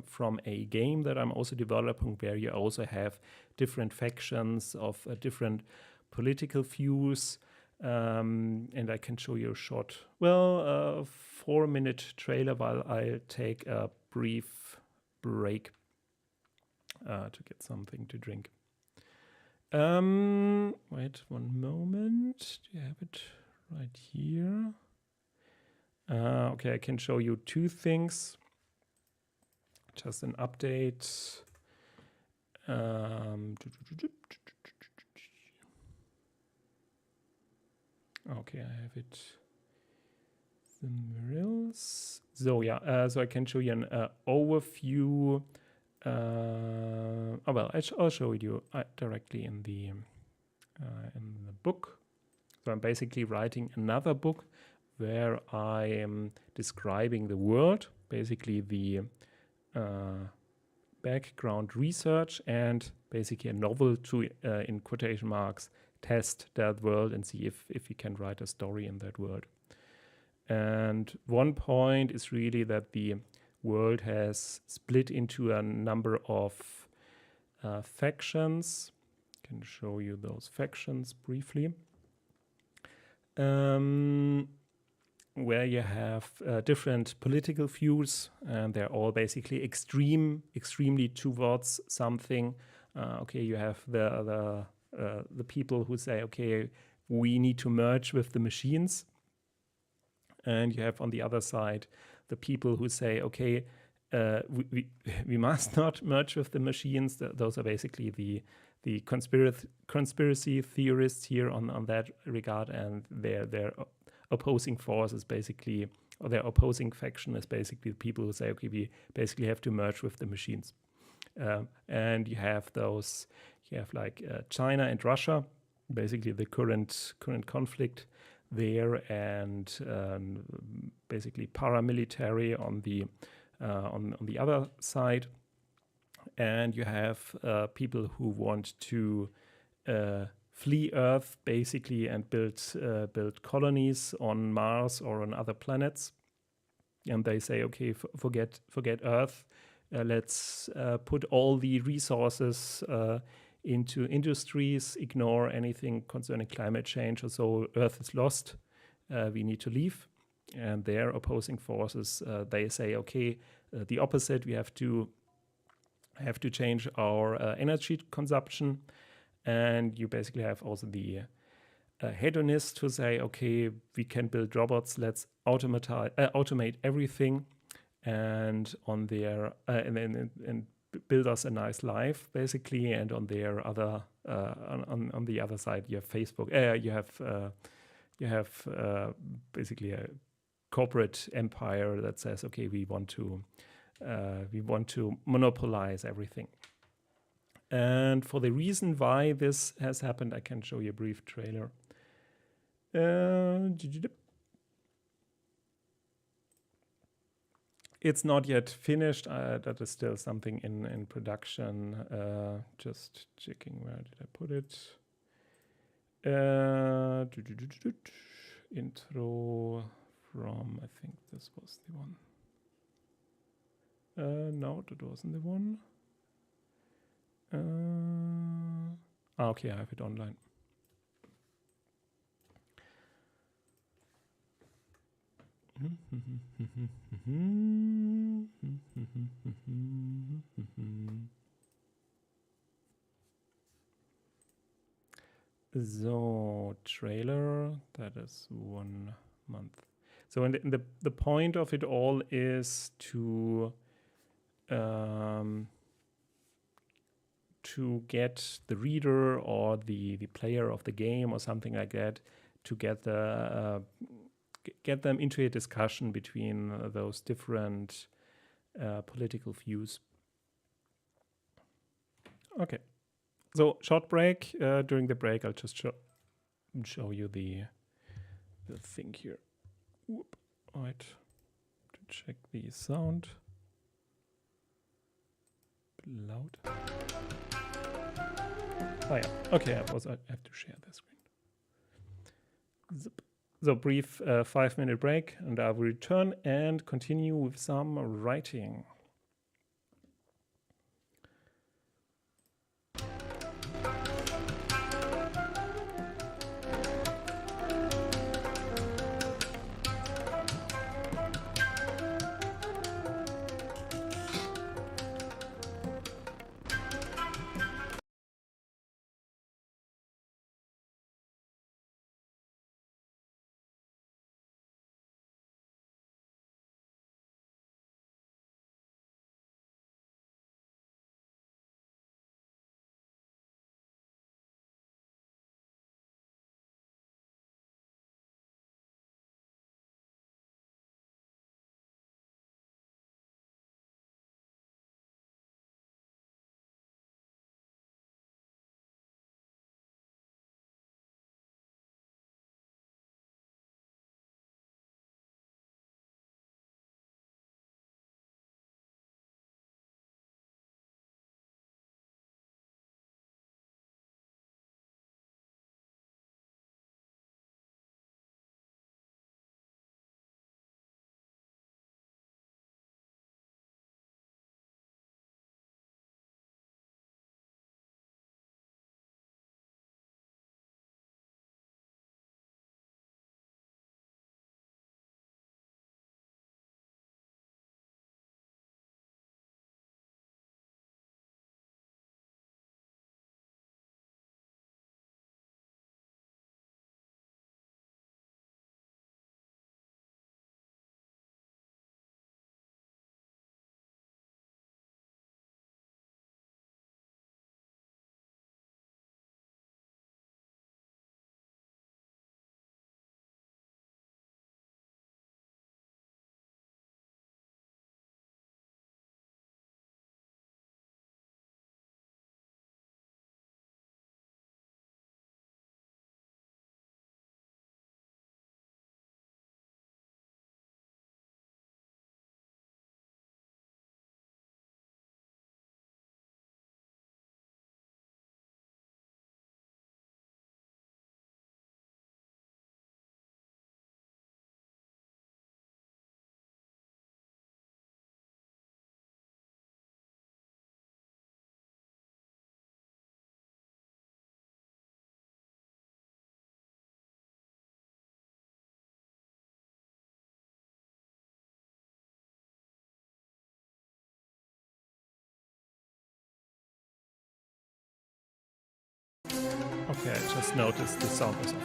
Speaker 1: from a game that I'm also developing, where you also have different factions of different political views. And I can show you a short, 4-minute trailer while I take a brief break to get something to drink. Wait 1 moment. Do you have it right here? Okay, I can show you 2 things. Just an update. Okay, I have it somewhere else. So yeah, so I can show you an overview. I'll show you directly in the book. So I'm basically writing another book where I am describing the world, basically the background research, and basically a novel to, in quotation marks, test that world and see if you can write a story in that world. And one point is really that the world has split into a number of factions. I can show you those factions briefly. Where you have different political views, and they're all basically extremely towards something. You have the people who say, okay, we need to merge with the machines. And you have on the other side the people who say, okay, we must not merge with the machines. Those are basically the conspiracy theorists here on that regard, and their opposing force is basically, or their opposing faction is basically the people who say, okay, we basically have to merge with the machines. And you have China and Russia, basically the current conflict there, and basically paramilitary on the other side. And you have people who want to flee Earth, basically, and build colonies on Mars or on other planets. And they say, okay, forget Earth. Let's put all the resources into industries, ignore anything concerning climate change, or so Earth is lost. We need to leave. And their opposing forces, they say, okay, the opposite. We have to change our energy consumption. And you basically have also the hedonists who say, okay, we can build robots, let's automate everything. and on their and build us a nice life basically. And on their other on the other side, you have Facebook. You have basically a corporate empire that says, okay, we want to monopolize everything. And for the reason why this has happened, I can show you a brief trailer. It's not yet finished. That is still something in production. Just checking, where did I put it? Intro from, I think this was the one. No, that wasn't the one. Okay, I have it online. So trailer, that is 1 month. So in the point of it all is to get the reader or the player of the game or something like that to get them into a discussion between those different political views. Okay, so short break. During the break, I'll just show you the thing here. Whoop. All right, to check the sound. Loud. Oh yeah. Okay, I have to share the screen. Zip. So brief 5-minute break, and I will return and continue with some writing. Okay, I just noticed the sound was off.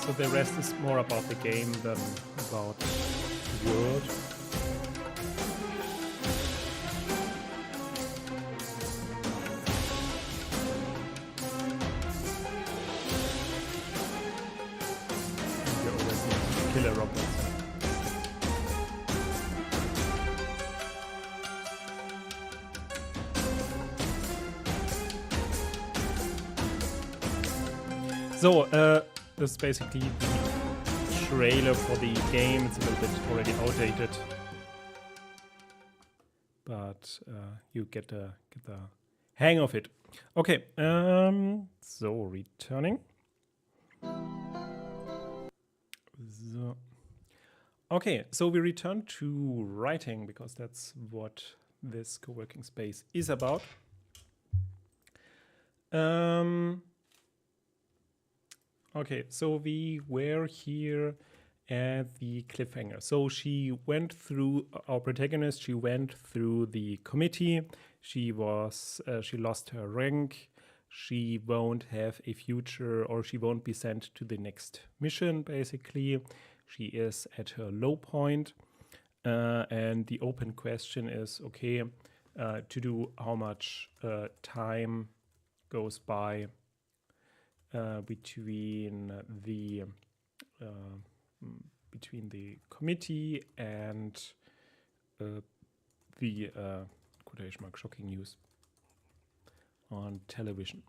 Speaker 1: So the rest is more about the game than about the world. And you always need to kill a robot. So, this is basically the trailer for the game. It's a little bit already outdated, but you get the hang of it. Okay, so returning. So, okay, so we return to writing because that's what this co-working space is about. Okay, so we were here at the cliffhanger. So she went through, our protagonist, she went through the committee. She lost her rank. She won't have a future, or she won't be sent to the next mission, basically. She is at her low point. And the open question is, okay, to do how much time goes by between the committee and the quotation mark shocking news on television.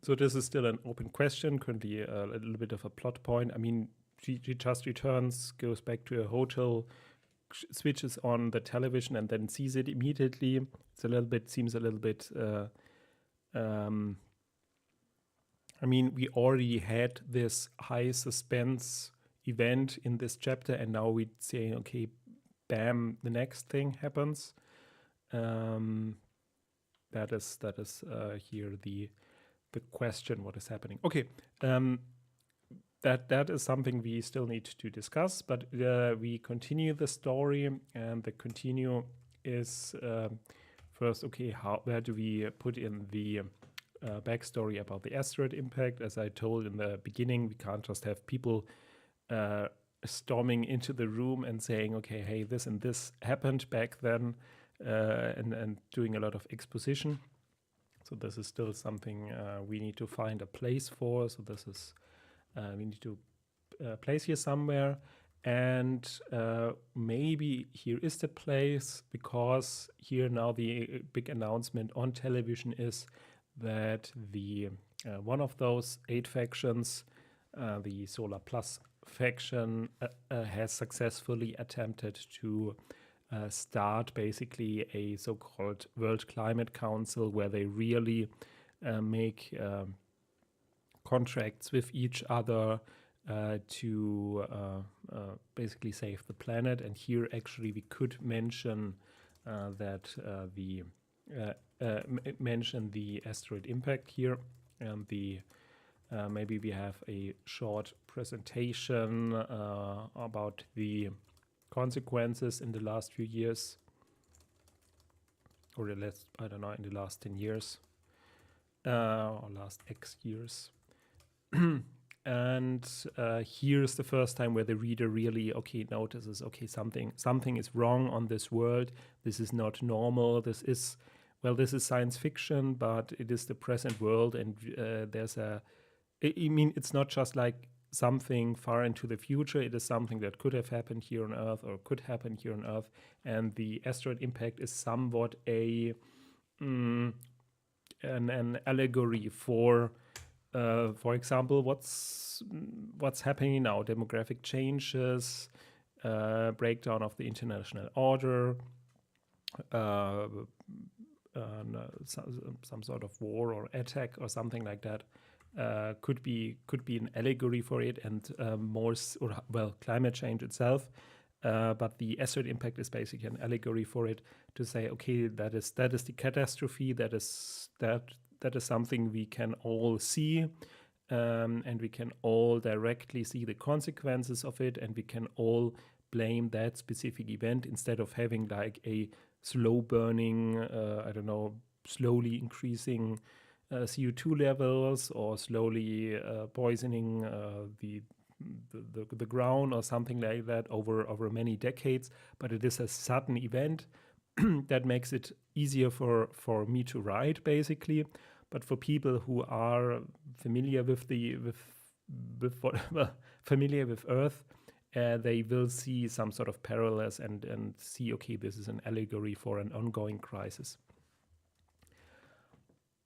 Speaker 1: So this is still an open question, currently a little bit of a plot point. I mean, she just returns, goes back to a hotel, switches on the television, and then sees it immediately. Seems a little bit. I mean, we already had this high suspense event in this chapter, and now we say, okay, bam, the next thing happens. That is here the question, what is happening. Okay, that is something we still need to discuss, but we continue the story, and the continue is first, okay, where do we put in the backstory about the asteroid impact? As I told in the beginning, we can't just have people storming into the room and saying, okay, hey, this and this happened back then, and doing a lot of exposition. So this is still something we need to find a place for. So this is, we need to place here somewhere. And maybe here is the place, because here now the big announcement on television is that the one of those 8 factions, the Solar Plus faction, has successfully attempted to start basically a so-called World Climate Council, where they really make contracts with each other to basically save the planet. And here actually we could mention that mention the asteroid impact here, and the maybe we have a short presentation about the consequences in the last few years, or in the last 10 years, or last X years. And here's the first time where the reader really, notices, something is wrong on this world. This is not normal. This is science fiction, but it is the present world, and it's not just like something far into the future. It is something that could have happened here on Earth, or could happen here on Earth, and the asteroid impact is somewhat an allegory for example, what's happening now: demographic changes, breakdown of the international order, some sort of war or attack or something like that. Could be an allegory for it, and climate change itself. But the asteroid impact is basically an allegory for it, to say, okay, that is the catastrophe. That is something we can all see, and we can all directly see the consequences of it, and we can all blame that specific event, instead of having like a slow burning, slowly increasing CO2 levels or slowly poisoning the ground or something like that over many decades. But it is a sudden event that makes it easier for me to write, basically. But for people who are familiar with familiar with Earth, they will see some sort of parallels and see, okay, this is an allegory for an ongoing crisis.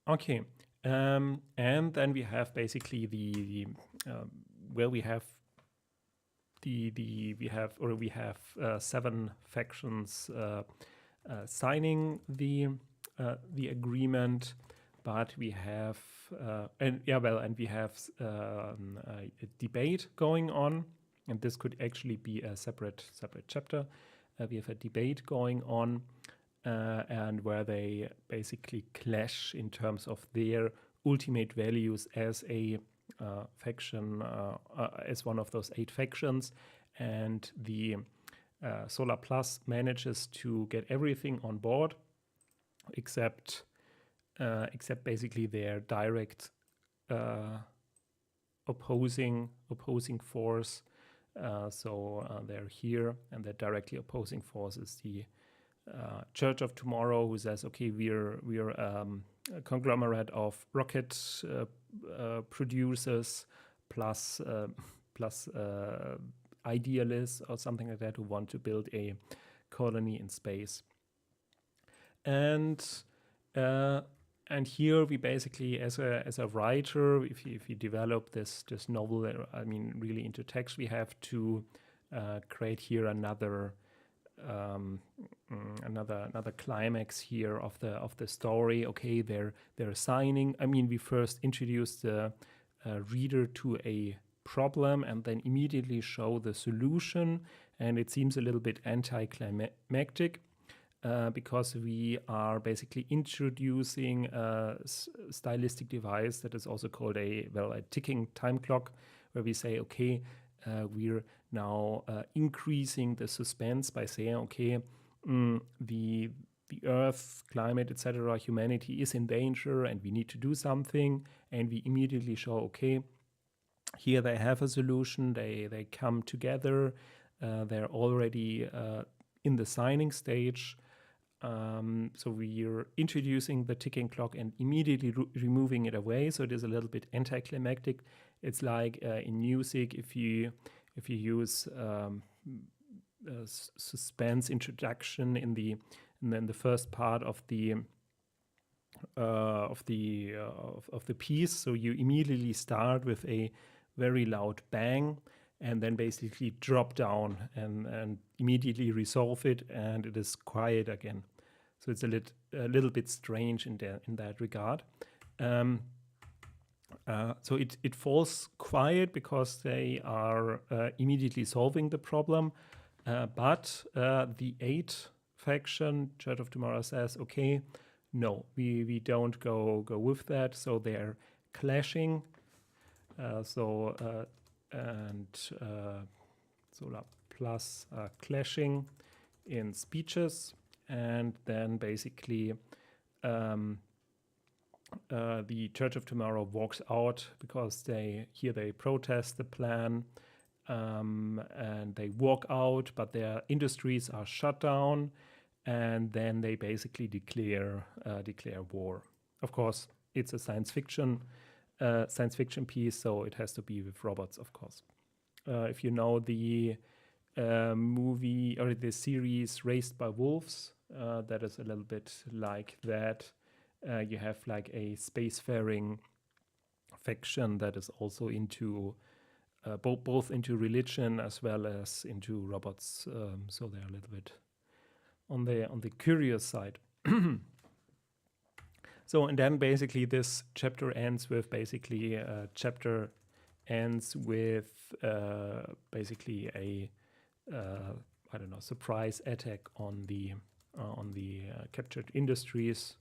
Speaker 1: Okay, and then we have basically we have 7 factions signing the agreement, but we have we have a debate going on, and this could actually be a separate chapter. We have a debate going on, and where they basically clash in terms of their ultimate values as a faction, as one of those 8 factions, and the Solar Plus manages to get everything on board, except basically their direct opposing force. So they're here, and their directly opposing force is the Church of Tomorrow, who says, okay, we're a conglomerate of rocket producers plus idealists or something like that, who want to build a colony in space. And here we basically, as a writer, if you develop this novel, I mean, really into text, we have to create here another climax here of the story. Okay, they're signing. I mean, we first introduce the reader to a problem and then immediately show the solution, and it seems a little bit anticlimactic because we are basically introducing a stylistic device that is also called a ticking time clock, where we say, okay, we're now increasing the suspense by saying, okay, the Earth, climate, etc., humanity is in danger, and we need to do something. And we immediately show, okay, here they have a solution. They come together. They're already in the signing stage. So we're introducing the ticking clock and immediately removing it away. So it is a little bit anticlimactic. It's like in music, if you use suspense introduction in the first part of the piece. So you immediately start with a very loud bang, and then basically drop down and immediately resolve it, and it is quiet again. So it's a little bit strange in that regard. So it falls quiet because they are immediately solving the problem. But the 8 faction, Church of Tomorrow, says, okay, no, we don't go with that. So they're clashing. Solar Plus clashing in speeches, and then basically the Church of Tomorrow walks out because they protest the plan, and they walk out, but their industries are shut down, and then they basically declare war. Of course, it's a science fiction piece, so it has to be with robots, of course. If you know the movie or the series Raised by Wolves, that is a little bit like that. You have like a spacefaring faction that is also into both into religion as well as into robots. So they're a little bit on the curious side. So, and then basically this chapter ends with basically basically a surprise attack on the captured industries,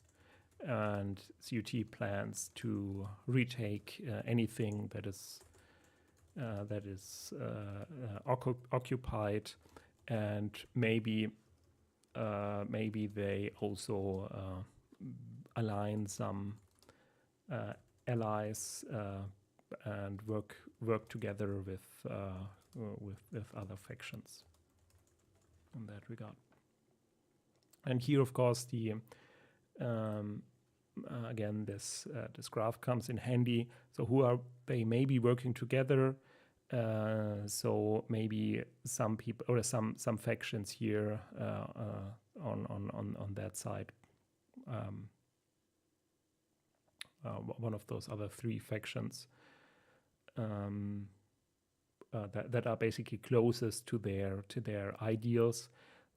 Speaker 1: and CET plans to retake anything that is occupied, and maybe they also align some allies and work together with other factions in that regard. And here, of course, the again this graph comes in handy. So who are they maybe working together? So maybe some people or some factions here on that side. One of those other three factions that are basically closest to their ideals.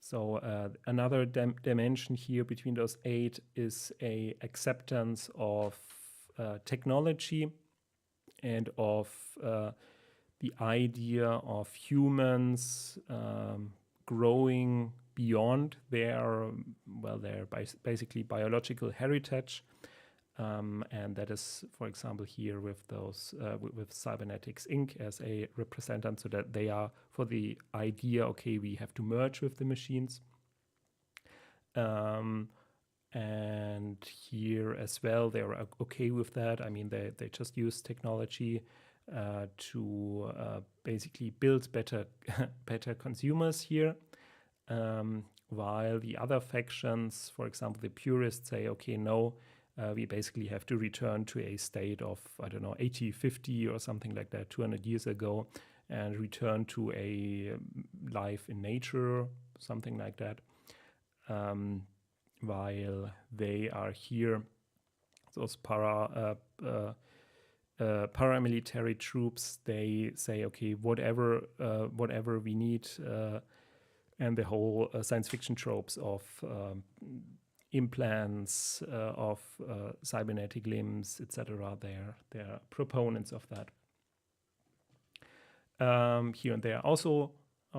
Speaker 1: So another dimension here between those 8 is a acceptance of technology and of the idea of humans growing beyond their basically biological heritage. And that is, for example, here with those with Cybernetics Inc. as a representative, so that they are for the idea, okay, we have to merge with the machines. And here as well, they're okay with that. I mean, they just use technology to basically build better consumers here. While the other factions, for example, the purists say, okay, no, we basically have to return to a state of, I don't know, 8050 or something like that, 200 years ago, and return to a life in nature, something like that. While they are here, those paramilitary troops, they say, okay, whatever we need, and the whole science fiction tropes of implants, of cybernetic limbs, etc. They're proponents of that. Here and there also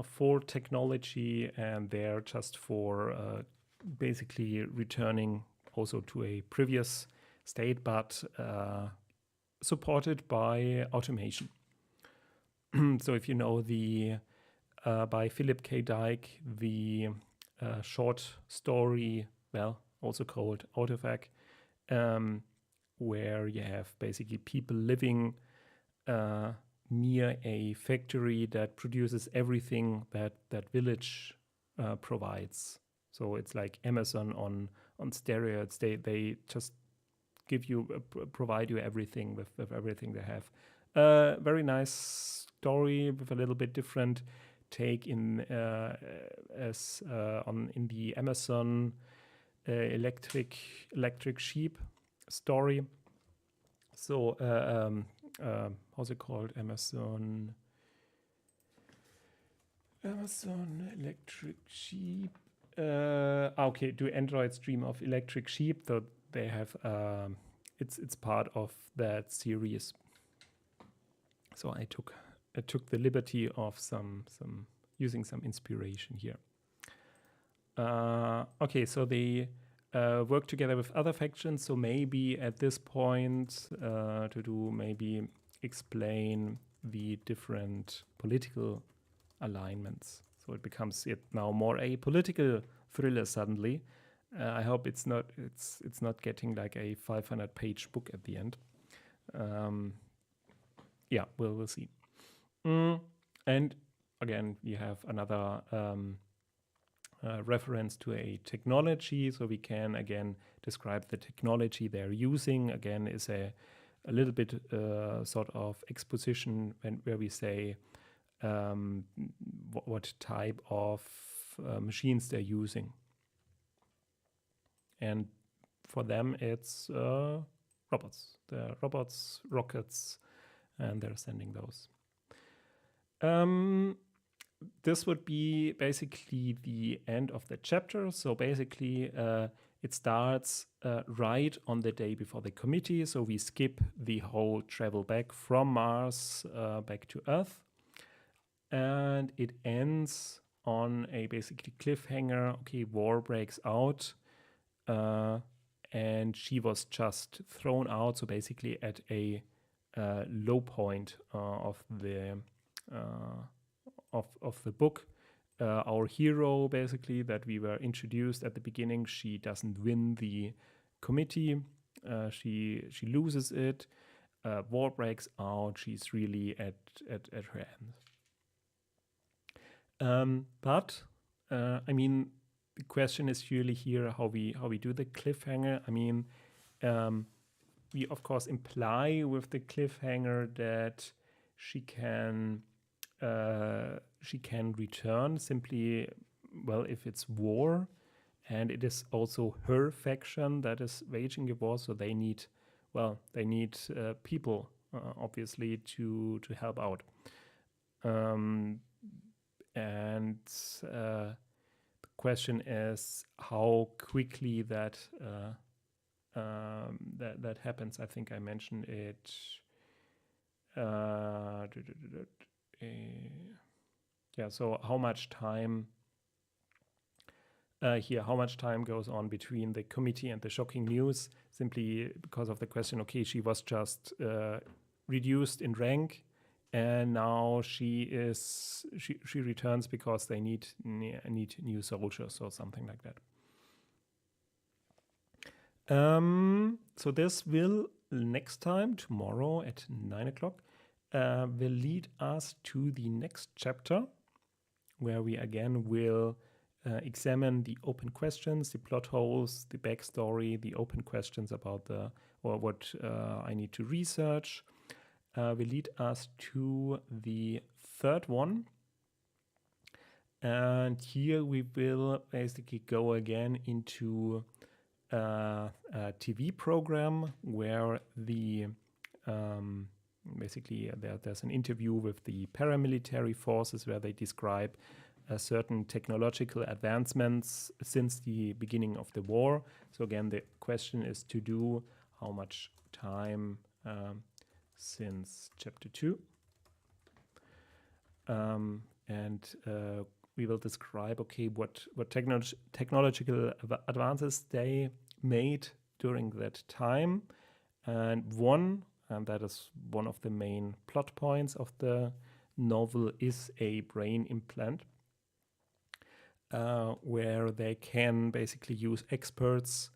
Speaker 1: for technology, and they're just for basically returning also to a previous state, but supported by automation. So if you know the by Philip K. Dick, the short story, well, also called Autophac, where you have basically people living near a factory that produces everything that village provides. So it's like Amazon on steroids. They just give you provide you everything with everything they have. Very nice story with a little bit different take in in the Amazon electric sheep story. So how's it called? Amazon electric sheep. Okay, do androids dream of electric sheep? Though they have it's part of that series. So I took the liberty of some using some inspiration here. Okay, so they work together with other factions. So maybe at this point maybe explain the different political alignments. So it becomes now more a political thriller suddenly. I hope it's not getting like a 500-page book at the end. Yeah, we'll see. And again, you have another reference to a technology, so we can again describe the technology they're using. Again, is a little bit sort of exposition where we say what type of machines they're using. And for them, it's robots. They're robots, rockets, and they're sending those. This would be basically the end of the chapter. So basically, it starts right on the day before the committee. So we skip the whole travel back from Mars back to Earth. And it ends on a basically cliffhanger. Okay, war breaks out. And she was just thrown out. So basically at a low point of the book. Our hero, basically, that we were introduced at the beginning, she doesn't win the committee, she loses it. War breaks out. She's really at her end. But I mean, the question is really here how we do the cliffhanger. I mean, we of course imply with the cliffhanger that she can return simply, well, if it's war, and it is also her faction that is waging the war, so they need people obviously to help out. And the question is how quickly that happens. I think I mentioned it. So how much time how much time goes on between the committee and the shocking news, simply because of the question, okay, she was just reduced in rank, and now she returns because they need new soldiers or something like that. So this will next time, tomorrow at 9 o'clock, will lead us to the next chapter, where we again will examine the open questions, the plot holes, the backstory, the open questions about what I need to research. Will lead us to the third one. And here we will basically go again into a TV program where the basically there's an interview with the paramilitary forces where they describe certain technological advancements since the beginning of the war. So again, the question is to do how much time since chapter 2. And we will describe, okay, what technological advances they made during that time. And that is one of the main plot points of the novel, is a brain implant, where they can basically use experts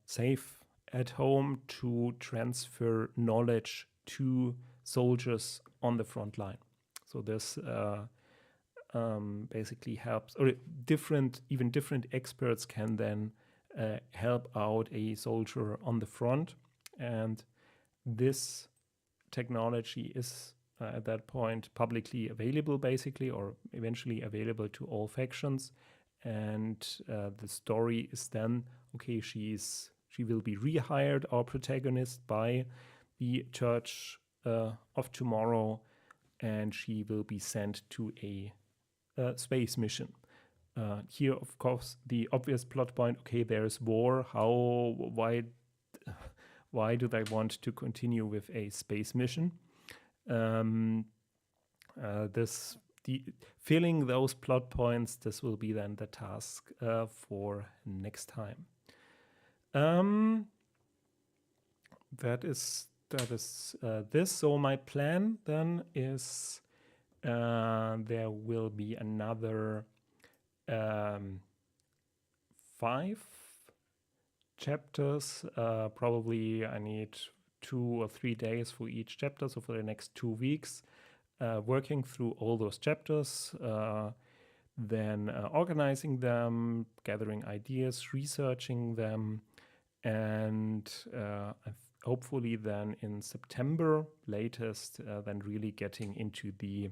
Speaker 1: safe at home to transfer knowledge to soldiers on the front line. So this basically helps, or different experts can then help out a soldier on the front. And this technology is at that point publicly available, basically, or eventually available to all factions. And the story is then, okay, she will be rehired, our protagonist, by the Church of Tomorrow, and she will be sent to a space mission. Here, of course, the obvious plot point, okay, there's war. Why do they want to continue with a space mission? Filling those plot points, this will be then the task for next time. That is this. So my plan then is there will be another 5 chapters. Probably I need 2 or 3 days for each chapter. So for the next 2 weeks, working through all those chapters, then organizing them, gathering ideas, researching them, and hopefully then in September latest, then really getting into the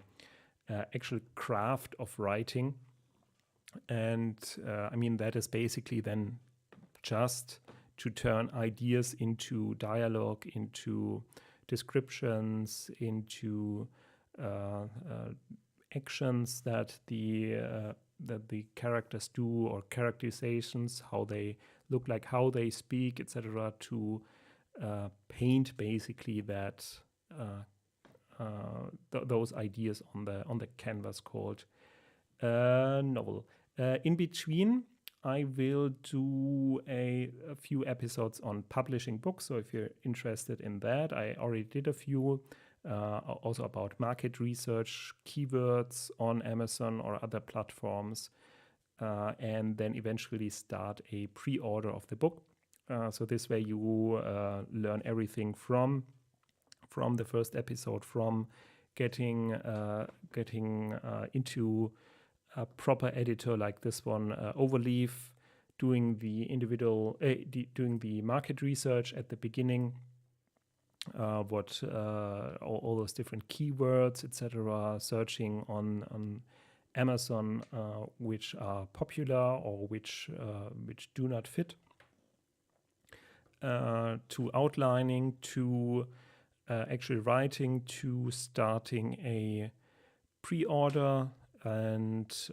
Speaker 1: actual craft of writing. And I mean, that is basically then just to turn ideas into dialogue, into descriptions, into actions that the characters do, or characterizations, how they look like, how they speak, etc., to paint basically that those ideas on the canvas called novel. In between, I will do a few episodes on publishing books. So if you're interested in that, I already did a few. Also about market research, keywords on Amazon or other platforms, and then eventually start a pre-order of the book. So this way you learn everything from the first episode, from getting into a proper editor like this one, Overleaf, doing the individual, doing the market research at the beginning, all those different keywords, etc., searching on Amazon, which are popular or which do not fit, to outlining, to actually writing, to starting a pre-order, and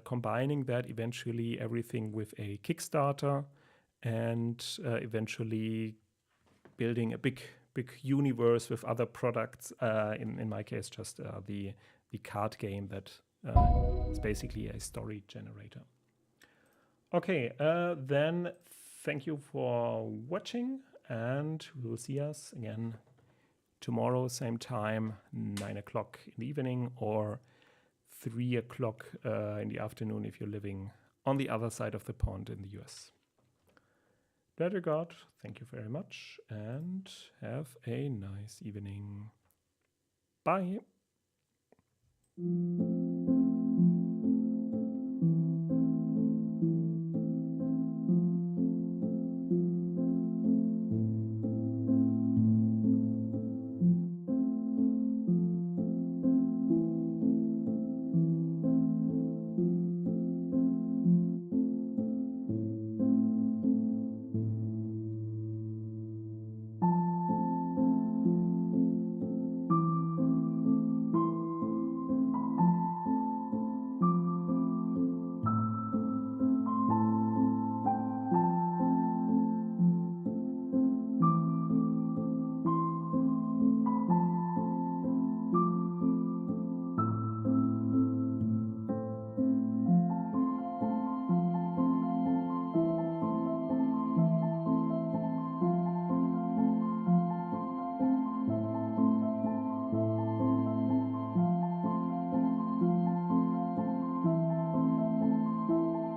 Speaker 1: combining that eventually everything with a Kickstarter, and eventually building a big universe with other products. In my case, just the card game that is basically a story generator. Okay, then thank you for watching, and we will see us again tomorrow, same time, 9 o'clock in the evening, or 3 o'clock in the afternoon if you're living on the other side of the pond in the US. That regard, thank you very much, and have a nice evening. Bye.